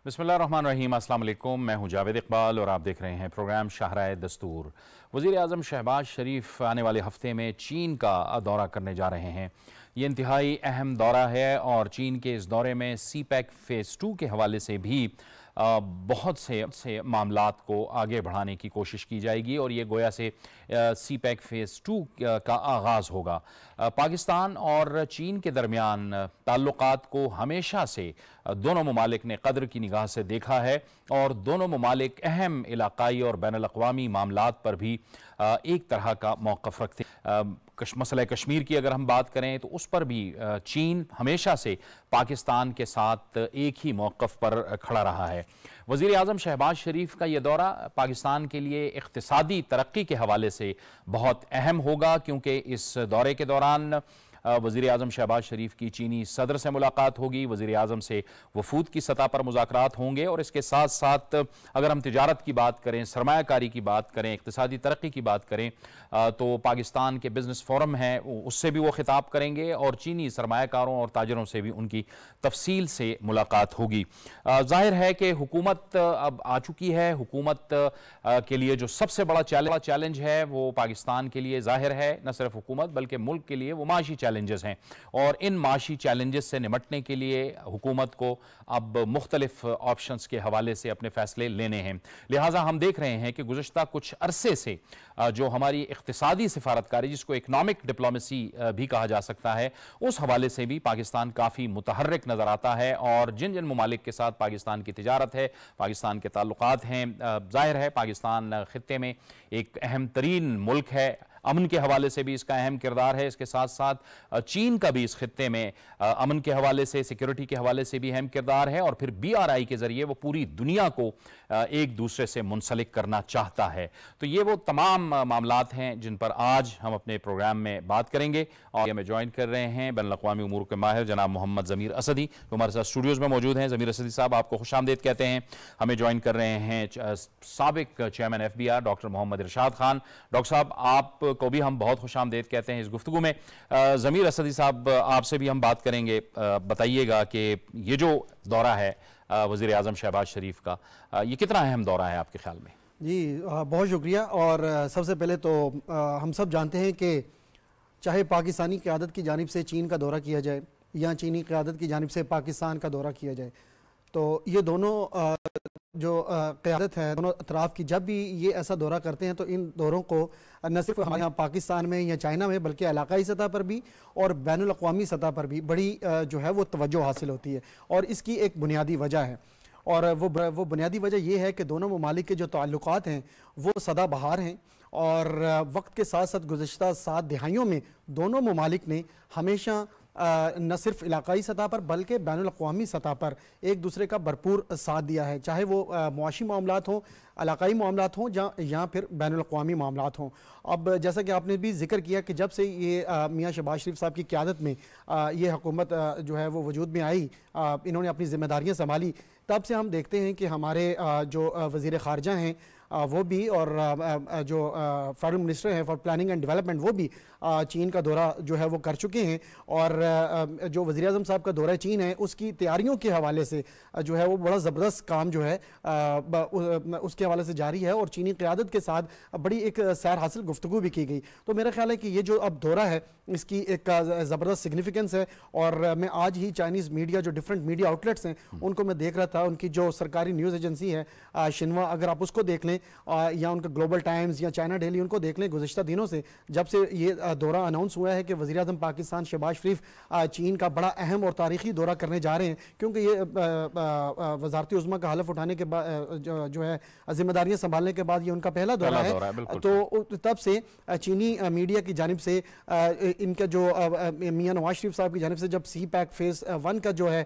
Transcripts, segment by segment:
बिस्मिल्लाहिर्रहमानिर्रहीम, अस्सलाम वालेकुम। मैं हूं जावेद इकबाल और आप देख रहे हैं प्रोग्राम शाहराए दस्तूर। वज़ीर आज़म शहबाज शरीफ आने वाले हफ्ते में चीन का दौरा करने जा रहे हैं। ये इंतहाई अहम दौरा है और चीन के इस दौरे में CPEC फ़ेज़ 2 के हवाले से भी बहुत से मामलात को आगे बढ़ाने की कोशिश की जाएगी और ये गोया से CPEC फ़ेज़ 2 का आगाज़ होगा। पाकिस्तान और चीन के दरमियान ताल्लुकात को हमेशा से दोनों ममालिक ने कदर की निगाह से देखा है और दोनों ममालिक अहम इलाकाई और बैनुल अक़वामी मामलात पर भी एक तरह का मौक़िफ़ रखते हैं। मसला कश्मीर की अगर हम बात करें तो उस पर भी चीन हमेशा से पाकिस्तान के साथ एक ही मौक़िफ़ पर खड़ा रहा है। वज़ीर आज़म शहबाज शरीफ का ये दौरा पाकिस्तान के लिए इक़्तिसादी तरक्की के हवाले से बहुत अहम होगा, क्योंकि इस दौरे के दौरान वज़ीर आज़म शहबाज शरीफ की चीनी सदर से मुलाकात होगी, वज़ीर आज़म से वफूद की सतह पर मुज़ाकरात होंगे और इसके साथ साथ अगर हम तिजारत की बात करें, सरमायाकारी की बात करें, इक़्तिसादी तरक्की की बात करें तो पाकिस्तान के बिज़नेस फोरम है उससे भी वो खिताब करेंगे और चीनी सरमायाकारों और ताजरों से भी उनकी तफसील से मुलाकात होगी। ज़ाहिर है कि हुकूमत अब आ चुकी है। हुकूमत के लिए जो सबसे बड़ा चैलेंज है वो पाकिस्तान के लिए ज़ाहिर है, न सिर्फ हुकूमत बल्कि मुल्क के लिए वो माशी चैलेंजेस हैं और इन माशी चैलेंजेस से निपटने के लिए हुकूमत को अब मुख्तलिफ ऑप्शंस के हवाले से अपने फैसले लेने हैं। लिहाजा हम देख रहे हैं कि गुज़श्ता कुछ अरसे से जो हमारी इक़्तिसादी सिफारतकारी, जिसको इकनॉमिक डिप्लोमेसी भी कहा जा सकता है, उस हवाले से भी पाकिस्तान काफ़ी मुतहर्रिक नज़र आता है और जिन जिन ममालिक के साथ पाकिस्तान की तिजारत है, पाकिस्तान के ताल्लुकात हैं, ज़ाहिर है पाकिस्तान ख़ित्ते में एक अहम तरीन मुल्क है। अमन के हवाले से भी इसका अहम किरदार है। इसके साथ साथ चीन का भी इस खित्ते में अमन के हवाले से, सिक्योरिटी के हवाले से भी अहम किरदार है और फिर BRI के ज़रिए वो पूरी दुनिया को एक दूसरे से मुंसलिक करना चाहता है। तो ये वो तमाम मामलात हैं जिन पर आज हम अपने प्रोग्राम में बात करेंगे और हमें ज्वाइन कर रहे हैं बैनुल अक़वामी उमूर के माहिर जनाब मोहम्मद ज़मीर असदी, जो हमारे साथ स्टूडियोज़ में मौजूद हैं। ज़मीर असदी साहब, आपको खुशामदीद कहते हैं। हमें ज्वाइन कर रहे हैं साबिक चेयरमैन FBR डॉक्टर मोहम्मद इरशाद खान। डॉक्टर साहब, आपको भी हम बहुत खुशामदीद कहते हैं इस गुफ्तगू में। ज़मीर असदी साहब, आपसे भी हम बात करेंगे। बताइएगा कि ये जो दौरा है वज़ीर आज़म शहबाज शरीफ का, ये कितना अहम दौरा है आपके ख्याल में? जी बहुत शुक्रिया। और सबसे पहले तो हम सब जानते हैं कि चाहे पाकिस्तानी क़यादत की जानिब से चीन का दौरा किया जाए या चीनी क़यादत की जानिब से पाकिस्तान का दौरा किया जाए, तो ये दोनों जो क़यादत है, दोनों अतराफ़ की, जब भी ये ऐसा दौरा करते हैं तो इन दौरों को न सिर्फ हमारे यहाँ पाकिस्तान में या चाइना में बल्कि इलाकाई सतह पर भी और बैनुल अक़वामी सतह पर भी बड़ी जो है वो तवज्जो हासिल होती है और इसकी एक बुनियादी वजह है। और वो बुनियादी वजह ये है कि दोनों ममालिक के जो ताल्लुकात हैं वो सदाबहार हैं और वक्त के साथ साथ गुज़श्ता 7 दिहाइयों में दोनों ममालिक ने हमेशा न सिर्फ इलाकाई सतह पर बल्कि बैनुल अक़वामी सतह पर एक दूसरे का भरपूर साथ दिया है, चाहे वो मुआशी मामलात हों, इलाकाई मामलात हों या फिर बैनुल अक़वामी मामलात हों। अब जैसा कि आपने भी जिक्र किया कि जब से ये मियाँ शहबाज शरीफ साहब की क़यादत में ये हुकूमत जो है वो वजूद में आई, इन्होंने अपनी ज़िम्मेदारियाँ संभाली, तब से हम देखते हैं कि हमारे जो वज़ीर ख़ारजा हैं वो भी और जो फेडरल मिनिस्टर हैं फॉर प्लानिंग एंड डेवलपमेंट वो भी चीन का दौरा जो है वो कर चुके हैं। और जो वज़ीर आज़म साहब का दौरा चीन है उसकी तैयारियों के हवाले से जो है वो बड़ा ज़बरदस्त काम जो है उसके हवाले से जारी है और चीनी क़यादत के साथ बड़ी एक सैर हासिल गुफ्तगू भी की गई। तो मेरा ख्याल है कि ये जो अब दौरा है इसकी एक ज़बरदस्त सिग्निफिकेंस है। और मैं आज ही चाइनीज़ मीडिया, जो डिफरेंट मीडिया आउटलेट्स हैं, उनको मैं देख रहा था, उनकी जो सरकारी न्यूज़ एजेंसी है शिन्वा, अगर आप उसको देख लें या उनका ग्लोबल टाइम्स या चाइना डेली, उनको देख लें, गुज़श्ता दिनों से जब से ये दौरा अनाउंस हुआ है कि वज़ीर आज़म पाकिस्तान शहबाज शरीफ चीन का बड़ा अहम और तारीख़ी दौरा करने जा रहे हैं, क्योंकि ये वज़ारत उज़्मा का हलफ़ उठाने के बाद जो है ज़िम्मेदारियाँ संभालने के बाद ये उनका पहला दौरा है। तो तब से चीनी मीडिया की जानिब से इनका जो मियाँ नवाज शरीफ साहब की जानिब से जब CPEC फ़ेज़ 1 का जो है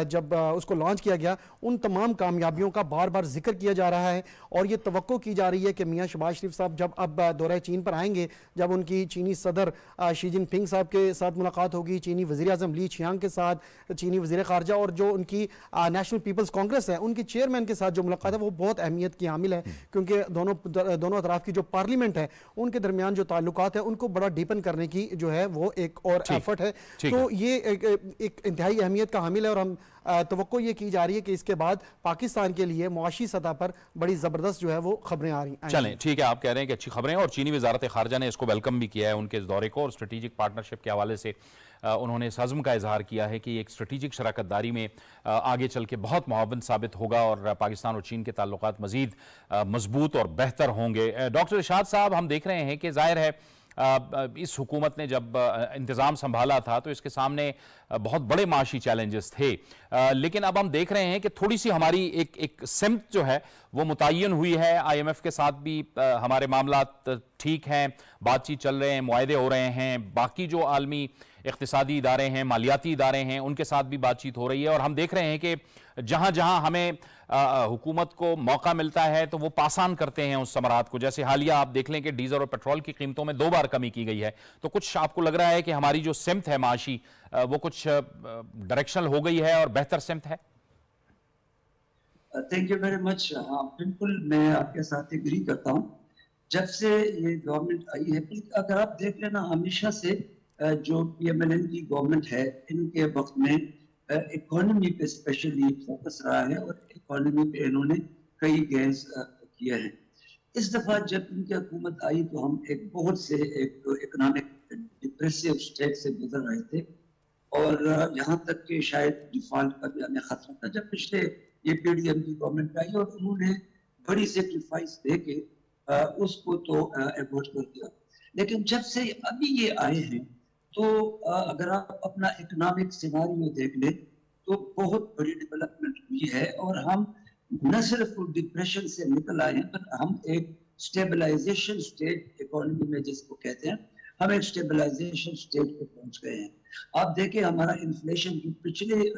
जब उसको लॉन्च किया गया, उन तमाम कामयाबियों का बार बार जिक्र किया जा रहा है और ये तवक्को की जा रही है कि मियाँ शहबाज शरीफ साहब जब अब दौरे चीन पर आएंगे, जब उनकी चीनी सदर शी जिनपिंग साहब के साथ मुलाकात होगी, चीनी वज़ीर आज़म ली छियांग के साथ, चीनी वज़ीर ख़ारजा और जो उनकी नेशनल पीपल्स कांग्रेस है उनकी चेयरमैन के साथ जो मुलाकात है वो बहुत अहमियत की हामिल है, क्योंकि दोनों अतराफ़ की जो पार्लियामेंट है उनके दरमियान जो ताल्लुकात है उनको बड़ा डीपन करने की जो है वो एक और एफर्ट है। तो ये एक इंतहाई अहमियत का हामिल है और हम तवक्को ये की जा रही है कि इसके बाद पाकिस्तान के लिए मुआशी सतह पर बड़ी ज़बरदस्त जो है वो खबरें आ रही हैं। चलें, ठीक है, आप कह रहे हैं कि अच्छी खबरें, और चीनी वजारत खारजा ने इसको वेलकम भी किया है उनके इस दौरे को, और स्ट्रेटेजिक पार्टनरशिप के हवाले से उन्होंने इस अज़्म का इजहार किया है कि एक स्ट्रेटेजिक शराकत दारी में आगे चल के बहुत मुआवन साबित होगा और पाकिस्तान और चीन के ताल्लुकात मज़ीद मजबूत और बेहतर होंगे। डॉक्टर इरशाद साहब, हम देख रहे हैं कि ज़ाहिर है इस हुकूमत ने जब इंतज़ाम संभाला था तो इसके सामने बहुत बड़े माशी चैलेंजेस थे, लेकिन अब हम देख रहे हैं कि थोड़ी सी हमारी एक सिमत जो है वो मुतय्यन हुई है। IMF के साथ भी हमारे मामलात ठीक हैं, बातचीत चल रहे हैं, मुआहदे हो रहे हैं, बाकी जो आलमी इक़्तिसादी इदारे हैं, मालियाती इदारे हैं, उनके साथ भी बातचीत हो रही है, और हम देख रहे हैं कि जहाँ जहाँ हमें हुकूमत को मौका मिलता है तो वो पासान करते हैं उस समरात को। जैसे हालिया आप देख लें कि डीजल और पेट्रोल की कीमतों में 2 बार कमी की गई है, तो कुछ आपको लग रहा है कि हमारी जो सिमत है माशी वो कुछ डायरेक्शनल हो गई है और बेहतर सिमत है? Thank you very much. हाँ बिल्कुल, मैं आपके साथ एग्री करता हूँ। जब से ये गवर्नमेंट आई है, अगर आप देख लेना, हमेशा से जो PMLN की गवर्नमेंट है इनके वक्त में इकोनॉमी पे स्पेशली फोकस रहा है और इकोनॉमी पे इन्होंने कई गेन्स किए हैं। इस दफा जब इनकी हुकूमत आई तो हम एक बहुत से एक इकोनॉमिक डिप्रेसिव स्टेट से गुजर रहे थे, और यहाँ तक कि शायद डिफॉल्ट का भी हमें खतरा था जब पिछले ये PDM की गवर्नमेंट आई और उन्होंने बड़ी सेक्रीफाइस दे के उसको तो अवॉइड कर दिया। लेकिन जब से अभी ये आए हैं तो अगर आप अपना इकोनॉमिक सिनारियो देख लें तो बहुत बड़ी डेवलपमेंट हुई है, और हम न सिर्फ डिप्रेशन से निकल आए हैं पर हम एक स्टेबलाइजेशन स्टेट इकोनॉमी में जिसको कहते हैं, हम एक स्टेबलाइजेशन स्टेट पे पहुंच गए हैं। आप देखें हमारा इन्फ्लेशन जो पिछले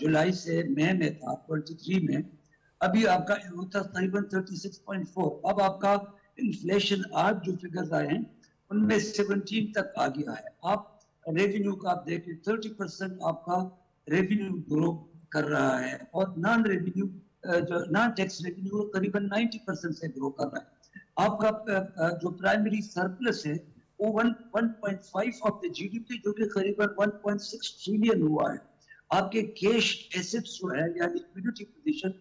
जुलाई से मई में था 23 में, अभी आपका होता तकरीबन 36.4, अब आपका इन्फ्लेशन आज जो फिगर्स आए हैं उनमें 17 तक आ गया है। आप रेवेन्यू का आप देखें 30% आपका रेवेन्यू ग्रो कर रहा है, और नॉन रेवेन्यू जो नॉन टैक्स रेवेन्यू करीबन 90% से ग्रो कर रहा है। आपका जो प्राइमरी सरप्लस है वो 1.5 ऑफ द GDP जो कि करीबन 1.6 ट्रिलियन हुआ है। आपके कैश एसेट्स जो है या लिक्विडिटी पोजीशन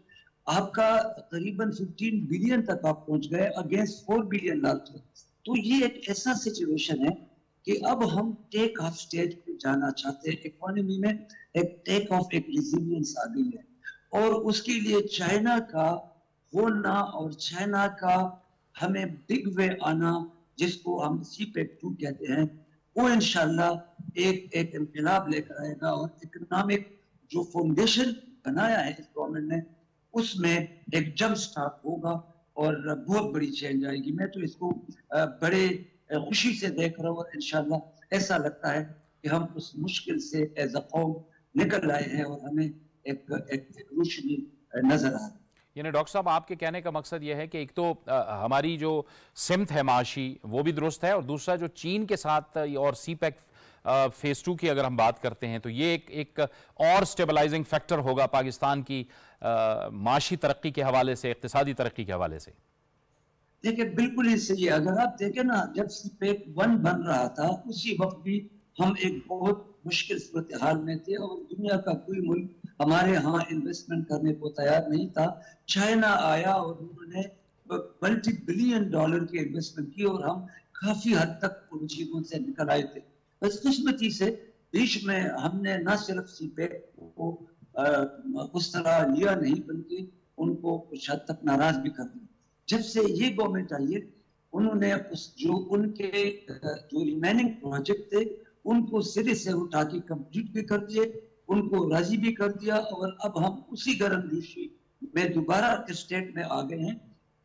आपका करीबन 15 बिलियन तक आप पहुंच गए अगेंस्ट 4 बिलियन लास्ट ईयर। तो ये एक ऐसा सिचुएशन है कि अब हम टेक ऑफ स्टेज पे जाना चाहते हैं। इकोनॉमी में एक टेक ऑफ, एक रेजिलियंस आ गई है, और उसके लिए चाइना का होना और चाइना का हमें बिग वे आना, जिसको हम CPEC 2 कहते हैं, वो इंशाल्लाह एक इंकलाब लेकर आएगा, और इकोनॉमिक जो फाउंडेशन बनाया है इस गवर्नमेंट ने उसमें एक जंप स्टार्ट होगा और बहुत बड़ी चेंज आएगी। मैं तो इसको बड़े खुशी से देख रहा हूँ, और इंशाल्लाह ऐसा लगता है कि हम उस मुश्किल से एज अ कौम निकल आए हैं और हमें एक रोशनी नजर आ रही है। यानी डॉक्टर साहब, आपके कहने का मकसद यह है कि एक तो हमारी जो सिमत है माशी वो भी दुरुस्त है, और दूसरा जो चीन के साथ और CPEC फेज 2 की अगर हम बात करते हैं तो ये एक और स्टेबलाइजिंग फैक्टर होगा पाकिस्तान की माशी तरक्की के हवाले से, इक्तिसादी तरक्की के हवाले से। देखिए बिल्कुल ही सही है। अगर आप देखें ना, जब CPEC 1 बन रहा था उसी वक्त भी हम एक बहुत मुश्किल सूरत हाल में थे, और दुनिया का कोई मुल्क हमारे यहाँ इन्वेस्टमेंट करने को तैयार नहीं था। चाइना आया और उन्होंने $multi billion की इन्वेस्टमेंट की, और हम काफी हद तक उन चीजों से निकल आए थे। बदकिस्मती से बीच में हमने न सिर्फ CPEC को उस तरह लिया नहीं, बल्कि उनको कुछ हद तक नाराज भी कर दिया। जब से ये गवर्नमेंट आई है उन्होंने जो उनके जो रिमेनिंग प्रोजेक्ट थे उनको सिरे से उठा के कंप्लीट भी कर दिए, उनको राजी भी कर दिया, और अब हम उसी गर्म जोशी में दोबारा स्टेट में आ गए हैं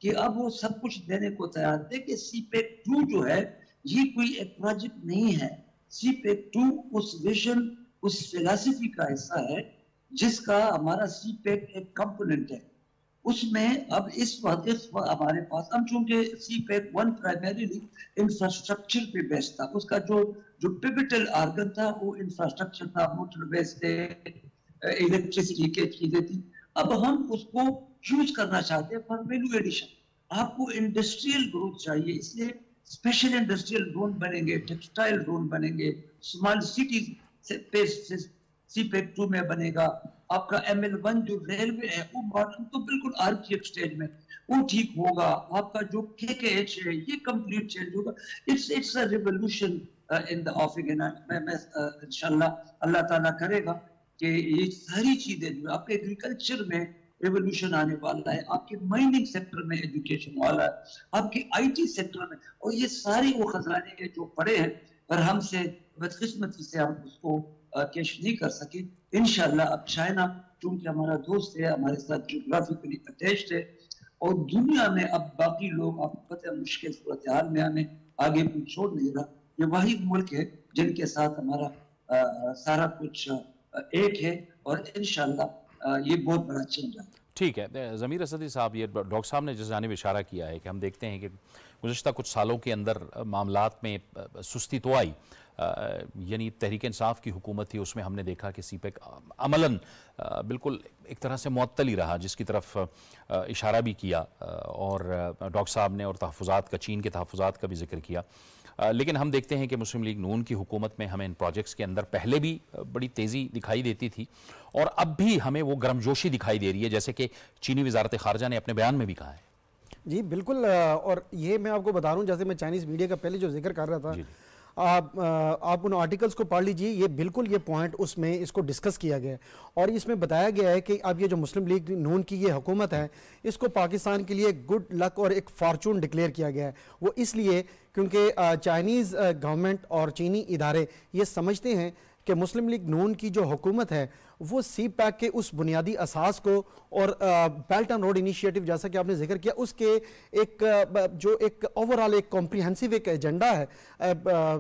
कि अब वो सब कुछ देने को तैयार थे। कि CPEC 2 जो है ये कोई एक प्रोजेक्ट नहीं है। CPEC 2 उस विजन, उस फिलॉसफी का हिस्सा है जिसका हमारा CPEC एक कंपोनेंट है। उसमें अब इस वक्त हमारे पास, हम चूंकि CPEC-1 प्राइमरीली इंफ्रास्ट्रक्चर पे बेस्ड था, उसका जो पिवटल आर्गन था वो इंफ्रास्ट्रक्चर था, मोटरवेज थे, इलेक्ट्रिसिटी की चीजें थी। अब हम उसको यूज करना चाहते हैं फॉर वैल्यू एडिशन। आपको इंडस्ट्रियल ग्रोथ चाहिए, इसलिए स्पेशल इंडस्ट्रियल जोन बनेंगे, टेक्सटाइल जोन बनेंगे, स्मॉल सिटीज CPEC-2 में बनेगा। आपका ML-1 जो रेलवे है वो मॉडर्न तो बिल्कुल आर्किटेक्ट स्टेज में वो ठीक होगा। आपका जो KKH है ये कंप्लीट चेंज होगा। It's a revolution in the offing. मैं इंशाल्लाह अल्लाह ताला करेगा कि ये सारी चीजें जो आपके एग्रीकल्चर में रेवोल्यूशन आने वाला है, आपके माइनिंग सेक्टर में एजुकेशन वाला है, आपके IT सेक्टर में, और ये सारे वो खजाने के जो पड़े हैं पर हमसे बदकिस्मती से हम उसको कैश नहीं कर सके। इंशाल्लाह अब चाइना चूंकि हमारा दोस्त है, हमारे साथ जियोग्राफिकली अटैच्ड है, और दुनिया में अब बाकी लोग, आपको पता है, मुश्किल सूरत हाल में हमें आगे कोई छोड़ नहीं रहा। ये वही मुल्क है जिनके साथ हमारा सारा कुछ एक है, और इंशाल्लाह ये बहुत बड़ा चेंज है। ठीक है ज़मीर असदी साहब, ये डॉक्टर साहब ने जिस जानिब इशारा किया है कि हम देखते हैं कि गुज़श्ता कुछ सालों के अंदर मामलात में सुस्ती तो आई, यानी तहरीक इंसाफ की हुकूमत थी, उसमें हमने देखा कि CPEC अमलन बिल्कुल एक तरह से मुअत्तल ही रहा, जिसकी तरफ इशारा भी किया, और डॉक्टर साहब ने और तहफ़्फ़ुज़ात का, चीन के तहफ़्फ़ुज़ात का भी जिक्र किया। लेकिन हम देखते हैं कि मुस्लिम लीग नून की हुकूमत में हमें इन प्रोजेक्ट्स के अंदर पहले भी बड़ी तेज़ी दिखाई देती थी, और अब भी हमें वो गर्मजोशी दिखाई दे रही है, जैसे कि चीनी वज़ारत ख़ारजा ने अपने बयान में भी कहा है। जी बिल्कुल, और ये मैं आपको बता रहा हूँ, जैसे मैं चाइनीज़ मीडिया का पहले जो जिक्र कर रहा था, आप उन आर्टिकल्स को पढ़ लीजिए, ये बिल्कुल ये पॉइंट उसमें इसको डिस्कस किया गया है, और इसमें बताया गया है कि अब ये जो मुस्लिम लीग नून की ये हुकूमत है, इसको पाकिस्तान के लिए गुड लक और एक फॉर्चून डिक्लेयर किया गया है। वो इसलिए क्योंकि चाइनीज़ गवर्नमेंट और चीनी इदारे ये समझते हैं कि मुस्लिम लीग नून की जो हुकूमत है वो CPEC के उस बुनियादी असास को और बेल्ट एंड रोड इनिशिएटिव, जैसा कि आपने जिक्र किया, उसके एक जो एक ओवरऑल एक कॉम्प्रिहेंसिव एक एजेंडा है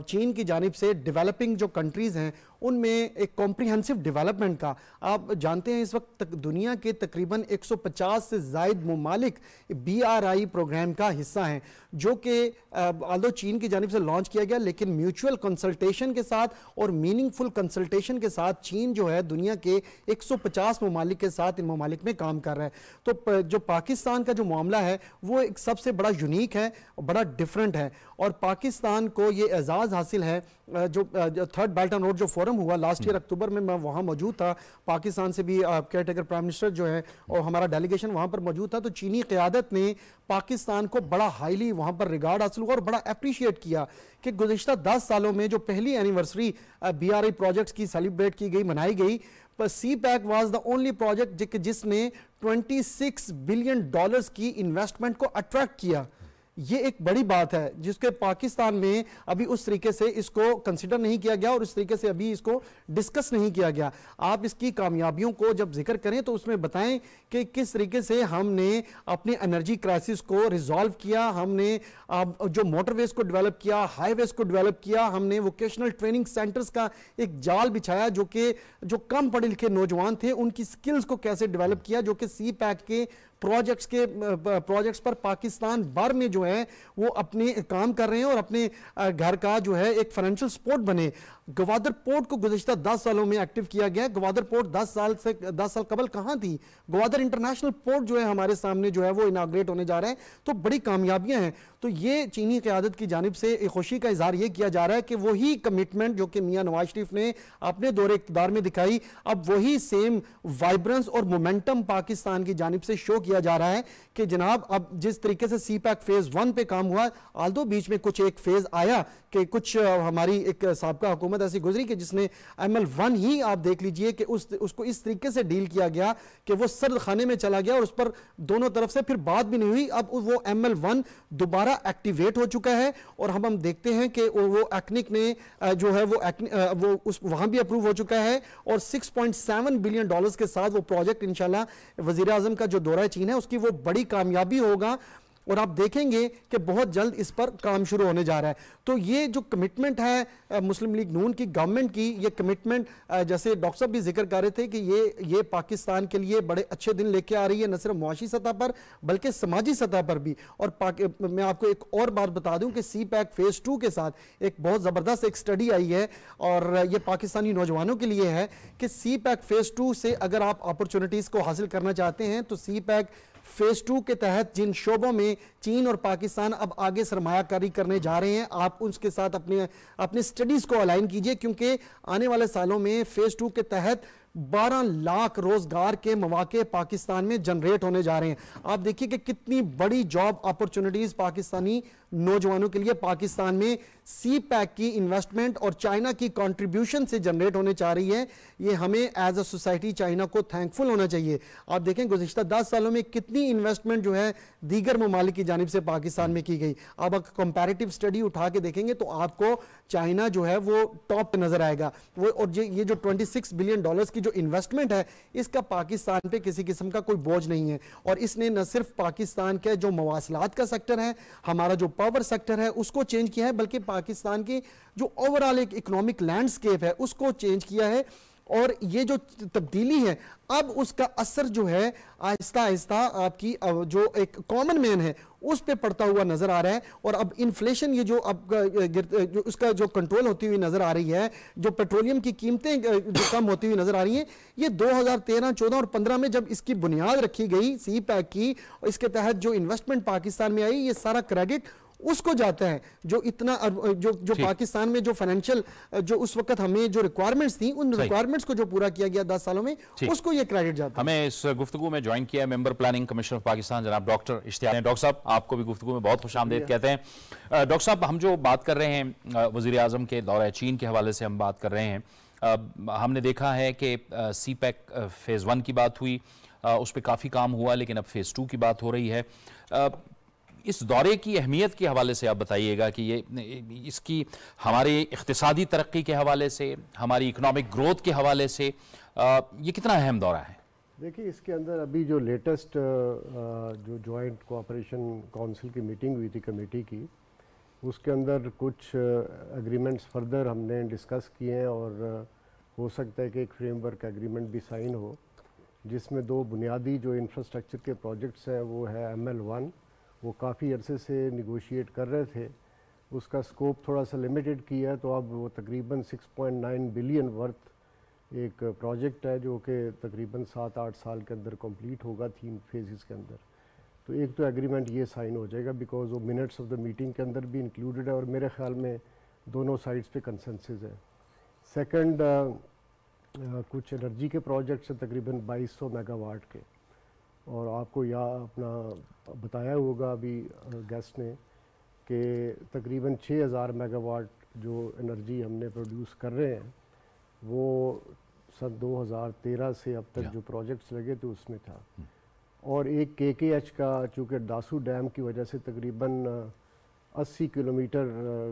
चीन की जानिब से डेवलपिंग जो कंट्रीज़ हैं उनमें एक कॉम्प्रिहेंसिव डेवलपमेंट का। आप जानते हैं इस वक्त तक दुनिया के तकरीबन 150 से ज़ायद ममालिक BRI प्रोग्राम का हिस्सा हैं, जो कि आल्दो चीन की जानिब से लॉन्च किया गया, लेकिन म्यूचुअल कंसल्टेशन के साथ और मीनिंगफुल कंसल्टेशन के साथ चीन जो है दुनिया के 150 ममालिक के साथ इन ममालिक में काम कर रहा है। तो जो पाकिस्तान का जो मामला है वो एक सबसे बड़ा यूनिक है, बड़ा डिफरेंट है, और पाकिस्तान को ये एजाज़ हासिल है। जो थर्ड बेल्ट एंड रोड जो फोरम हुआ लास्ट ईयर अक्टूबर में, मैं वहाँ मौजूद था, पाकिस्तान से भी केयर टेकर प्राइम मिनिस्टर जो है और हमारा डेलीगेशन वहाँ पर मौजूद था। तो चीनी क़यादत ने पाकिस्तान को बड़ा हाईली वहाँ पर रिगार्ड हासिल हुआ और बड़ा अप्रिशिएट किया कि गुज़िश्ता 10 सालों में जो पहली एनिवर्सरी BRI प्रोजेक्ट्स की सेलिब्रेट की गई, मनाई गई, पर CPEC was the only project जिसने $26 बिलियन की इन्वेस्टमेंट को अट्रैक्ट किया। ये एक बड़ी बात है जिसके पाकिस्तान में अभी उस तरीके से इसको कंसिडर नहीं किया गया और इस तरीके से अभी इसको डिस्कस नहीं किया गया। आप इसकी कामयाबियों को जब जिक्र करें तो उसमें बताएं कि किस तरीके से हमने अपने एनर्जी क्राइसिस को रिजॉल्व किया, हमने जो मोटरवेज को डेवलप किया, हाईवेज को डेवलप किया, हमने वोकेशनल ट्रेनिंग सेंटर्स का एक जाल बिछाया जो कम पढ़े लिखे नौजवान थे उनकी स्किल्स को कैसे डेवलप किया, जो कि CPEC के प्रोजेक्ट्स पर पाकिस्तान भर में जो है वो अपने काम कर रहे हैं और अपने घर का जो है एक फाइनेंशियल सपोर्ट बने। गवादर पोर्ट को गुज़िश्ता 10 सालों में एक्टिव किया गया। गवादर पोर्ट 10 साल कबल कहाँ थी? गवादर इंटरनेशनल पोर्ट जो है हमारे सामने जो है वो इनाग्रेट होने जा रहा है। तो बड़ी कामयाबियां हैं। तो ये चीनी क़यादत की जानिब से एक खुशी का इजहार ये किया जा रहा है कि वही कमिटमेंट जो कि मियां नवाज शरीफ ने अपने दौरे इक़्तिदार में दिखाई, अब वही सेम वाइब्रेंस और मोमेंटम पाकिस्तान की जानिब से शो किया जा रहा है कि जनाब अब जिस तरीके से CPEC फेज़ 1 पे काम हुआ, आल्दो बीच में कुछ एक फेज़ आया कि कुछ हमारी एक साबका हुकूमत ऐसी गुजरी कि जिसने ML-1 ही आप देख लीजिए कि उसको इस तरीके से डील किया गया कि वो सर्द खाने में चला गया और उस पर दोनों तरफ से फिर बात भी नहीं हुई। अब वो ML-1 दोबारा एक्टिवेट हो चुका है और हम देखते हैं कि वो एक्निक ने जो है वो वहां भी अप्रूव हो चुका है और $6.7 बिलियन के साथ वो प्रोजेक्ट इंशाल्लाह वजीर आजम का जो दौरा चीन है उसकी वो बड़ी कामयाबी होगा। और आप देखेंगे कि बहुत जल्द इस पर काम शुरू होने जा रहा है। तो ये जो कमिटमेंट है मुस्लिम लीग नून की गवर्नमेंट की, ये कमिटमेंट जैसे डॉक्टर साहब भी जिक्र कर रहे थे कि ये पाकिस्तान के लिए बड़े अच्छे दिन लेके आ रही है, न सिर्फ मुआशी सतह पर बल्कि समाजी सतह पर भी। और मैं आपको एक और बात बता दूं कि सी पैक फेज 2 के साथ एक बहुत ज़बरदस्त एक स्टडी आई है और ये पाकिस्तानी नौजवानों के लिए है कि सी पैक फेज 2 से अगर आप अपॉर्चुनिटीज़ को हासिल करना चाहते हैं तो सी पैक फेज 2 के तहत जिन शोबों में चीन और पाकिस्तान अब आगे सरमायाकारी करने जा रहे हैं, आप उसके साथ अपने स्टडीज को अलाइन कीजिए, क्योंकि आने वाले सालों में फेज 2 के तहत 12 लाख रोजगार के मौके पाकिस्तान में जनरेट होने जा रहे हैं। आप देखिए कि कितनी बड़ी जॉब अपॉर्चुनिटीज पाकिस्तानी नौजवानों के लिए पाकिस्तान में सी पैक की इन्वेस्टमेंट और चाइना की कंट्रीब्यूशन से जनरेट होने जा रही है। ये हमें एज अ सोसाइटी चाइना को थैंकफुल होना चाहिए। आप देखें गुज़िश्ता 10 सालों में कितनी इन्वेस्टमेंट जो है दीगर ममालिक की जानिब से पाकिस्तान में की गई। अब अगर कंपैरेटिव स्टडी उठा के देखेंगे तो आपको चाइना जो है वो टॉप पे नजर आएगा। वो और ये जो $26 बिलियन की जो इन्वेस्टमेंट है, इसका पाकिस्तान पे किसी किस्म का कोई बोझ नहीं है। और इसने न सिर्फ पाकिस्तान के जो मवासलात का सेक्टर है, हमारा जो पावर सेक्टर है, उसको चेंज किया है, बल्कि पाकिस्तान की जो ओवरऑल एक इकोनॉमिक लैंडस्केप है उसको चेंज किया है। और ये जो तब्दीली है, अब उसका असर जो है आहिस्ता आहिस्ता आपकी जो एक कॉमन मैन है उस पे पड़ता हुआ नजर आ रहा है। और अब इन्फ्लेशन ये जो अब जो उसका जो कंट्रोल होती हुई नजर आ रही है, जो पेट्रोलियम की कीमतें जो कम होती हुई नजर आ रही हैं, ये 2013, 14 और 15 में जब इसकी बुनियाद रखी गई सी पैक की, इसके तहत जो इन्वेस्टमेंट पाकिस्तान में आई, ये सारा क्रेडिट उसको जाता है जो इतना जो पाकिस्तान में जो फाइनेंशियल जो उस वक्त हमें जो रिक्वायरमेंट्स थी, उन रिक्वायरमेंट्स को जो पूरा किया गया 10 सालों में, उसको ये क्रेडिट जाता है। हमें इस गुफ्तगू में ज्वाइन किया member planning commission of Pakistan जनाब डॉक्टर इश्तियाक। डॉक्टर साहब, आपको भी गुफ्तगू में बहुत खुशामदीद कहते हैं। डॉक्टर साहब, हम जो बात कर रहे हैं वज़ीर आज़म के दौरा चीन के हवाले से हम बात कर रहे हैं, हमने देखा है कि सी पैक फेज़ 1 की बात हुई, उस पर काफ़ी काम हुआ, लेकिन अब फेज़ 2 की बात हो रही है। इस दौरे की अहमियत के हवाले से आप बताइएगा कि ये इसकी हमारी इक़्तिसादी तरक्की के हवाले से, हमारी इकोनॉमिक ग्रोथ के हवाले से ये कितना अहम दौरा है? देखिए, इसके अंदर अभी जो लेटेस्ट जो जॉइंट कोऑपरेशन काउंसिल की मीटिंग हुई थी कमेटी की, उसके अंदर कुछ एग्रीमेंट्स फर्दर हमने डिस्कस किए हैं और हो सकता है कि एक फ्रेमवर्क एग्रीमेंट भी साइन हो, जिसमें 2 बुनियादी जो इंफ्रास्ट्रक्चर के प्रोजेक्ट्स हैं वो है ML1, वो काफ़ी अरसे से निगोशिएट कर रहे थे, उसका स्कोप थोड़ा सा लिमिटेड किया है, तो अब वो तकरीबन 6.9 बिलियन वर्थ एक प्रोजेक्ट है जो कि तकरीबन 7-8 साल के अंदर कंप्लीट होगा 3 फेजेस के अंदर। तो एक तो एग्रीमेंट ये साइन हो जाएगा, बिकॉज वो मिनट्स ऑफ द मीटिंग के अंदर भी इंक्लूडेड है और मेरे ख्याल में दोनों साइड्स पे कंसेंसस है। सेकंड, कुछ एनर्जी के प्रोजेक्ट्स हैं तकरीबन 2200 मेगावाट के, और आपको अपना बताया होगा अभी गेस्ट ने कि तकरीबन 6000 मेगावाट जो एनर्जी हमने प्रोड्यूस कर रहे हैं वो सन 2013 से अब तक जो प्रोजेक्ट्स लगे थे उसमें था। और एक KKH का, चूँकि दासू डैम की वजह से तकरीबन 80 किलोमीटर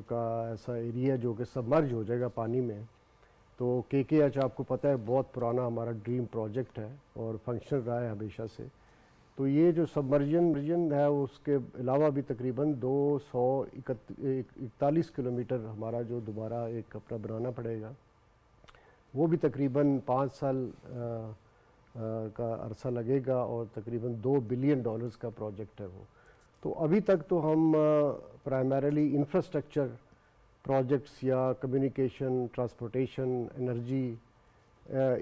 का ऐसा एरिया जो कि सबमर्ज हो जाएगा पानी में, तो KKH आपको पता है बहुत पुराना हमारा ड्रीम प्रोजेक्ट है और फंक्शनल रहा है हमेशा से। तो ये जो सबमर्जन है उसके अलावा भी तकरीबन 241 किलोमीटर हमारा जो दोबारा एक अपना बनाना पड़ेगा, वो भी तकरीबन 5 साल का अरसा लगेगा और तकरीबन $2 बिलियन का प्रोजेक्ट है वो। तो अभी तक तो हम प्राइमरीली इंफ्रास्ट्रक्चर प्रोजेक्ट्स या कम्युनिकेशन, ट्रांसपोर्टेशन, एनर्जी,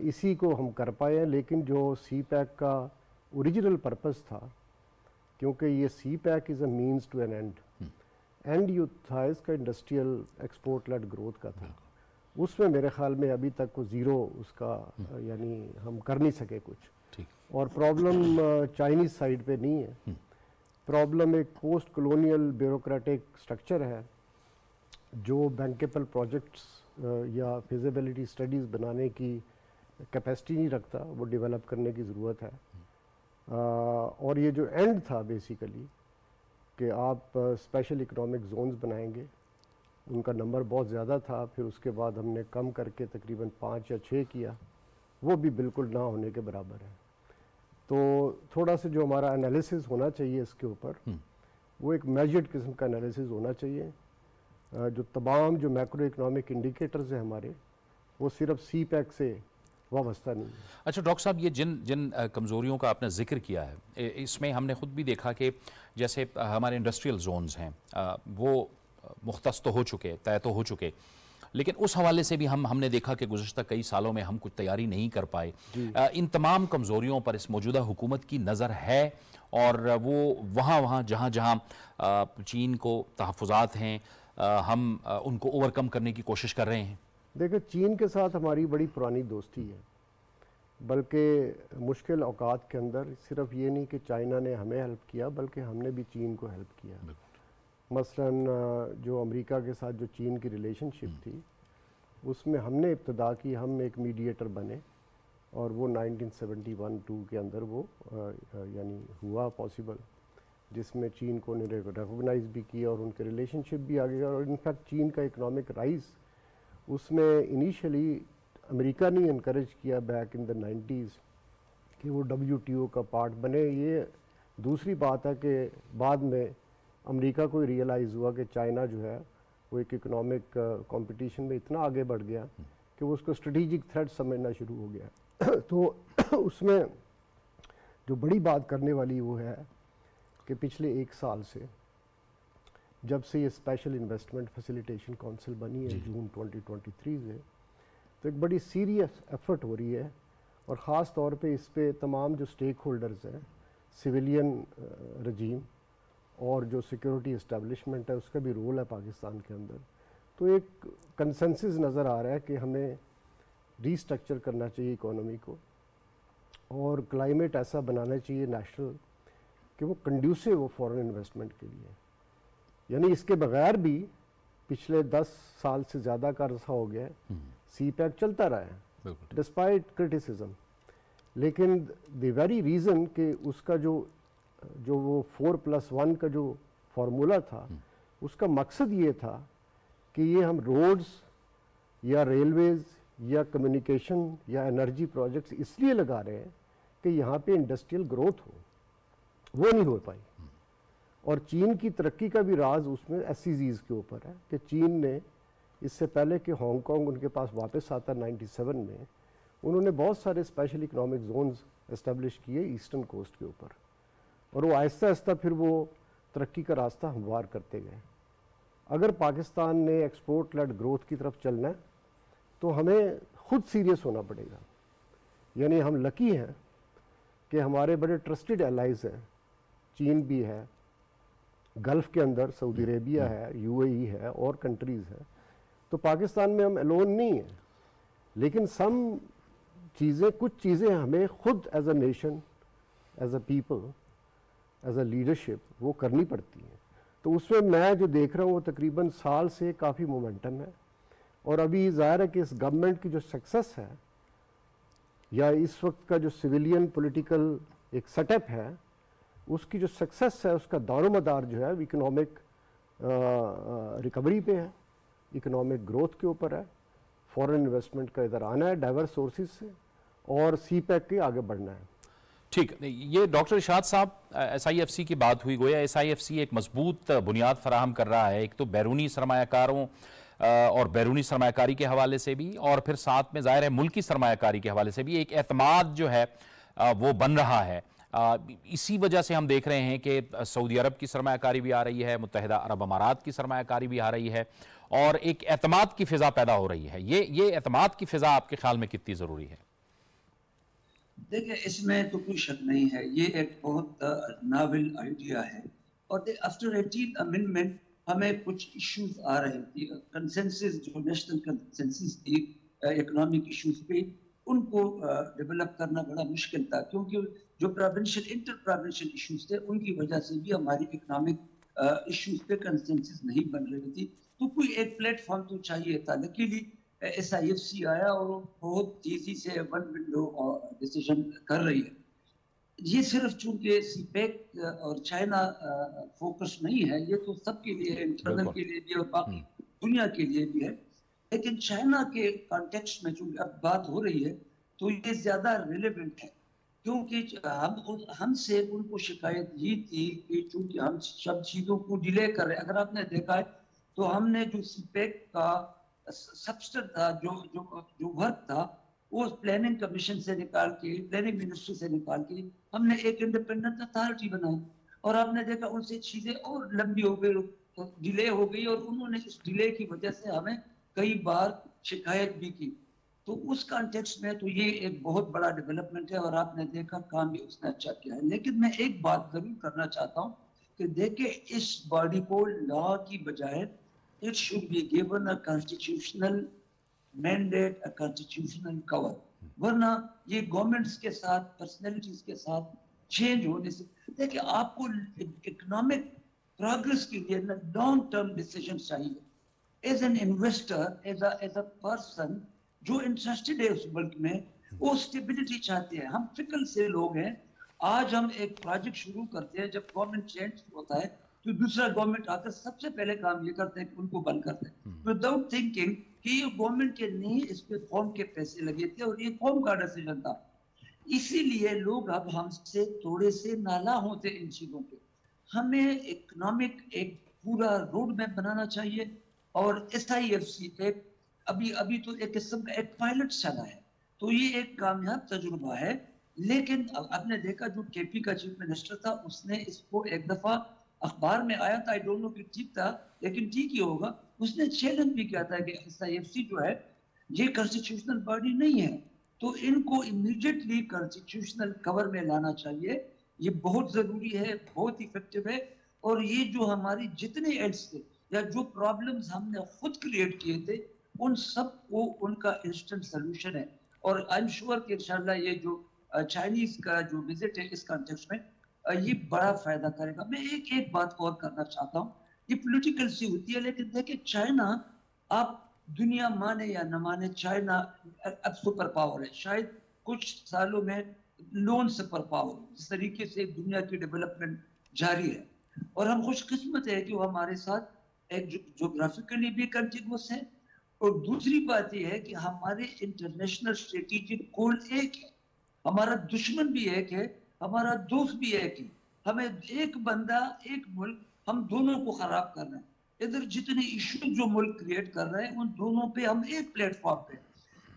इसी को हम कर पाए हैं। लेकिन जो सी पैक का ओरिजिनल पर्पस था, क्योंकि ये CPEC is a means to an end ये था इसका इंडस्ट्रियल एक्सपोर्ट लेड ग्रोथ का था, उसमें मेरे ख्याल में अभी तक को ज़ीरो उसका यानी हम कर नहीं सके कुछ। और प्रॉब्लम चाइनीज़ साइड पे नहीं है, प्रॉब्लम एक पोस्ट कॉलोनियल ब्यूरोक्रेटिक स्ट्रक्चर है जो बैंकेबल प्रोजेक्ट्स या फिजिबिलिटी स्टडीज़ बनाने की कैपेसिटी नहीं रखता, वो डेवलप करने की ज़रूरत है। और ये जो एंड था बेसिकली कि आप स्पेशल इकोनॉमिक जोन्स बनाएंगे, उनका नंबर बहुत ज़्यादा था, फिर उसके बाद हमने कम करके तकरीबन 5 या 6 किया, वो भी बिल्कुल ना होने के बराबर है। तो थोड़ा सा जो हमारा एनालिसिस होना चाहिए इसके ऊपर वो एक मेजर्ड किस्म का एनालिसिस होना चाहिए। जो तमाम जो मैक्रो इकनॉमिक इंडिकेटर्स हैं हमारे, वो सिर्फ सी पैक से वाबस्ता नहीं है। अच्छा डॉक्टर साहब, ये जिन जिन कमज़ोरियों का आपने जिक्र किया है, इसमें हमने ख़ुद भी देखा कि जैसे हमारे इंडस्ट्रियल जोन्स हैं, वो मुख्तस तो हो चुके, तय तो हो चुके, लेकिन उस हवाले से भी हमने देखा कि गुज़श्ता कई सालों में हम कुछ तैयारी नहीं कर पाए। इन तमाम कमज़ोरियों पर इस मौजूदा हुकूमत की नज़र है, और वो वहाँ जहाँ जहाँ चीन को तहफ़्फ़ुज़ात हैं, हम उनको ओवरकम करने की कोशिश कर रहे हैं। देखिए, चीन के साथ हमारी बड़ी पुरानी दोस्ती है, बल्कि मुश्किल औकात के अंदर सिर्फ ये नहीं कि चाइना ने हमें हेल्प किया, बल्कि हमने भी चीन को हेल्प किया। मसलन जो अमेरिका के साथ जो चीन की रिलेशनशिप थी, उसमें हमने इब्तदा की, हम एक मीडिएटर बने, और वो 1971-2 के अंदर वो यानी हुआ पॉसिबल, जिसमें चीन को उन्होंने रिकॉग्नाइज भी किया और उनके रिलेशनशिप भी आगे गया। और इनफैक्ट चीन का इकनॉमिक राइज, उसमें इनिशियली अमेरिका ने इनकरेज किया बैक इन द 90s कि वो WTO का पार्ट बने। ये दूसरी बात है कि बाद में अमेरिका को रियलाइज़ हुआ कि चाइना जो है वो एक इकोनॉमिक कंपटीशन में इतना आगे बढ़ गया कि वो उसको स्ट्रेटेजिक थ्रेट समझना शुरू हो गया। तो उसमें जो बड़ी बात करने वाली वो है कि पिछले 1 साल से, जब से ये स्पेशल इन्वेस्टमेंट फैसिलिटेशन काउंसिल बनी है जून 2023 से, तो एक बड़ी सीरियस एफर्ट हो रही है, और ख़ास तौर पे इस पे तमाम जो स्टेक होल्डर्स हैं, सिविलियन रजीम और जो सिक्योरिटी इस्टेब्लिशमेंट है, उसका भी रोल है पाकिस्तान के अंदर। तो एक कंसेंसस नज़र आ रहा है कि हमें रीस्ट्रक्चर करना चाहिए इकोनॉमी को, और क्लाइमेट ऐसा बनाना चाहिए नेशनल कि वो कंड्यूसिव हो फॉरेन इन्वेस्टमेंट के लिए। यानी इसके बगैर भी पिछले 10 साल से ज़्यादा का अरसा हो गया है सी पैक चलता रहा है डिस्पाइट क्रिटिसिज्म, लेकिन द वेरी रीज़न कि उसका जो वो 4+1 का जो फार्मूला था, उसका मकसद ये था कि ये हम रोड्स या रेलवेज़ या कम्युनिकेशन या एनर्जी प्रोजेक्ट्स इसलिए लगा रहे हैं कि यहाँ पे इंडस्ट्रियल ग्रोथ हो, वो नहीं हो पाई। और चीन की तरक्की का भी राज उसमें SEZs के ऊपर है कि चीन ने इससे पहले कि हांगकांग उनके पास वापस आता 97 में, उन्होंने बहुत सारे स्पेशल इकोनॉमिक जोन्स इस्टेब्लिश किए ईस्टर्न कोस्ट के ऊपर, और वो आहिस्ता आहिस्ता फिर वो तरक्की का रास्ता हमवार करते गए। अगर पाकिस्तान ने एक्सपोर्ट लेड ग्रोथ की तरफ चलना है तो हमें खुद सीरियस होना पड़ेगा। यानी हम लकी हैं कि हमारे बड़े ट्रस्टेड एलाइज हैं, चीन भी है, गल्फ़ के अंदर सऊदी अरेबिया है, UAE है और कंट्रीज़ हैं। तो पाकिस्तान में हम अलोन नहीं हैं, लेकिन कुछ चीज़ें हमें खुद as a nation, as a people, as a leadership वो करनी पड़ती हैं। तो उसमें मैं जो देख रहा हूँ वो तकरीबन साल से काफ़ी मोमेंटम है, और अभी ज़ाहिर है कि इस गवर्नमेंट की जो सक्सेस है या इस वक्त का जो सिविलियन पॉलिटिकल एक सेटअप है, उसकी जो सक्सेस है उसका दारोमदार जो है इकोनॉमिक रिकवरी पे है, इकोनॉमिक ग्रोथ के ऊपर है, फॉरेन इन्वेस्टमेंट का इधर आना है डाइवर्स सोर्सेज से, और सी पैक के आगे बढ़ना है। ठीक, ये डॉक्टर इरशाद साहब, SIFC की बात हुई, गोया SIFC एक मजबूत बुनियाद फराहम कर रहा है, एक तो बैरूनी सरमायाकारों और बैरूनी सरमायाकारी के हवाले से भी, और फिर साथ में ज़ाहिर है मुल्की सरमायाकारी के हवाले से भी एक एतमाद जो है वो बन रहा है। इसी वजह से हम देख रहे हैं कि सऊदी अरब की सरमायाकारी भी आ रही है, मुत्तहिदा अरब अमारात की सरमायाकारी भी आ रही है, और एक एतमाद की फ़िज़ा पैदा हो रही है। ये एतमाद की फ़िज़ा आपके ख्याल में कितनी ज़रूरी है? देखिए, इसमें तो कोई शक नहीं है, ये एक बहुत नावल आइडिया है, और आफ्टर 18th अमेंडमेंट हमें कुछ इश्यूज आ रहे थे, कंसेंसस जो नेशनल कंसेंसस थी इकोनॉमिक इश्यूज पे, उनको डेवलप करना बड़ा मुश्किल था, क्योंकि जो प्रोविंशियल इंटर प्रोविंशियल इश्यूज थे उनकी वजह से भी हमारी इकोनॉमिक इश्यूज पे कंसेंसस नहीं बन रही थी। तो कोई एक प्लेटफॉर्म तो चाहिए था। लकीली SIFC आया और बहुत तेजी से वन विंडो डिसीजन कर रही है। ये सिर्फ चूंकि सीपेक और चाइना फोकस नहीं है, ये तो सबके लिए, इंटरनल के लिए भी और बाकी दुनिया के लिए भी है, लेकिन चाइना के कॉन्टेक्स्ट में चूंकि अब बात हो रही है तो ये ज्यादा रिलेवेंट है। क्योंकि हमसे उनको शिकायत ये थी कि चूंकि हम सब चीजों को डिले कर रहे हैं। अगर आपने देखा है तो हमने जो सीपेक का सबस्टर था, जो जो जो वर्क था, वो प्लानिंग कमीशन से निकाल के, प्लानिंग मिनिस्ट्री से निकाल के हमने एक इंडिपेंडेंट अथॉरिटी बनाई। और आपने देखा उनसे चीजें और लंबी हो गई, डिले हो गई, और उन्होंने इस डिले की वजह से हमें कई बार शिकायत भी की। तो उस कॉन्टेक्स्ट में तो ये एक बहुत बड़ा डेवलपमेंट है, और आपने देखा काम भी उसने अच्छा किया है। लेकिन मैं एक बात जरूर करना चाहता हूँ कि देखिए, इस बॉडी को लॉ की बजाय it should be given a constitutional mandate, a constitutional cover. वरना ये गवर्नमेंट्स के साथ, पर्सनैलिटीज के साथ चेंज होने से, देखिए आपको इकोनॉमिक प्रोग्रेस के लिए लॉन्ग टर्म डिसीजन चाहिए। As an investor, as a person जो इंटरेस्टेड है उस मुल्क में, वो स्टेबिलिटी चाहते हैं। हम फिकल से लोग हैं। आज हम एक प्रोजेक्ट शुरू करते हैं, जब गवर्नमेंट चेंज होता है तो दूसरा गवर्नमेंट आकर सबसे पहले काम ये करते हैं कि उनको बंद करते हैं, विदाउट थिंकिंग कि ये गवर्नमेंट के नहीं, इस पे कौम के पैसे लगे थे और ये कौम का डिसीजन था। इसीलिए लोग अब हमसे थोड़े से नाला होते इन चीजों पे। हमें इकोनॉमिक एक पूरा रोड मैप बनाना चाहिए। और SIFC एक अभी अभी तो एक किस्म का एक पायलट चला है, तो ये एक कामयाब तजुर्बा है। लेकिन आपने देखा जो KP का चीफ मिनिस्टर था, उसने इसको एक दफा अखबार में आया था, आई डोंट नो कि ठीक था, लेकिन ठीक ही होगा, उसने चैलेंज भी किया था कि SIFC जो है ये कॉन्स्टिट्यूशनल बॉडी नहीं है, तो इनको इमीडिएटली कॉन्स्टिट्यूशनल कवर में लाना चाहिए। ये बहुत जरूरी है, बहुत इफेक्टिव है। और ये जो हमारी जितने एड्स थे या जो प्रॉब्लम्स हमने खुद क्रिएट किए थे, उन सब को उनका इंस्टेंट सोल्यूशन है। और आई एम श्योर कि इंशाल्लाह ये जो चाइनीज का जो विजिट है इस कॉन्टेक्स्ट में ये बड़ा फायदा करेगा। मैं एक एक बात और करना चाहता हूँ। ये पॉलिटिकल सी होती है, लेकिन देखिए चाइना, आप दुनिया माने या न माने, चाइना अब सुपर पावर है। शायद कुछ सालों में लोन सुपर पावर, जिस तरीके से दुनिया की डेवलपमेंट जारी है। और हम खुशकिस्मत है कि वो हमारे साथ एक जोग्राफिकली भी कंटिन्यूस है। और दूसरी बात यह है कि हमारे इंटरनेशनल स्ट्रेटेजिक गोल एक है, हमारा दुश्मन भी एक है, हमारा दोस्त भी एक है। हमें एक बंदा, एक मुल्क, हम दोनों को खराब करना है। इधर जितने इश्यू जो मुल्क क्रिएट कर रहे हैं, उन दोनों पे हम एक प्लेटफॉर्म पे।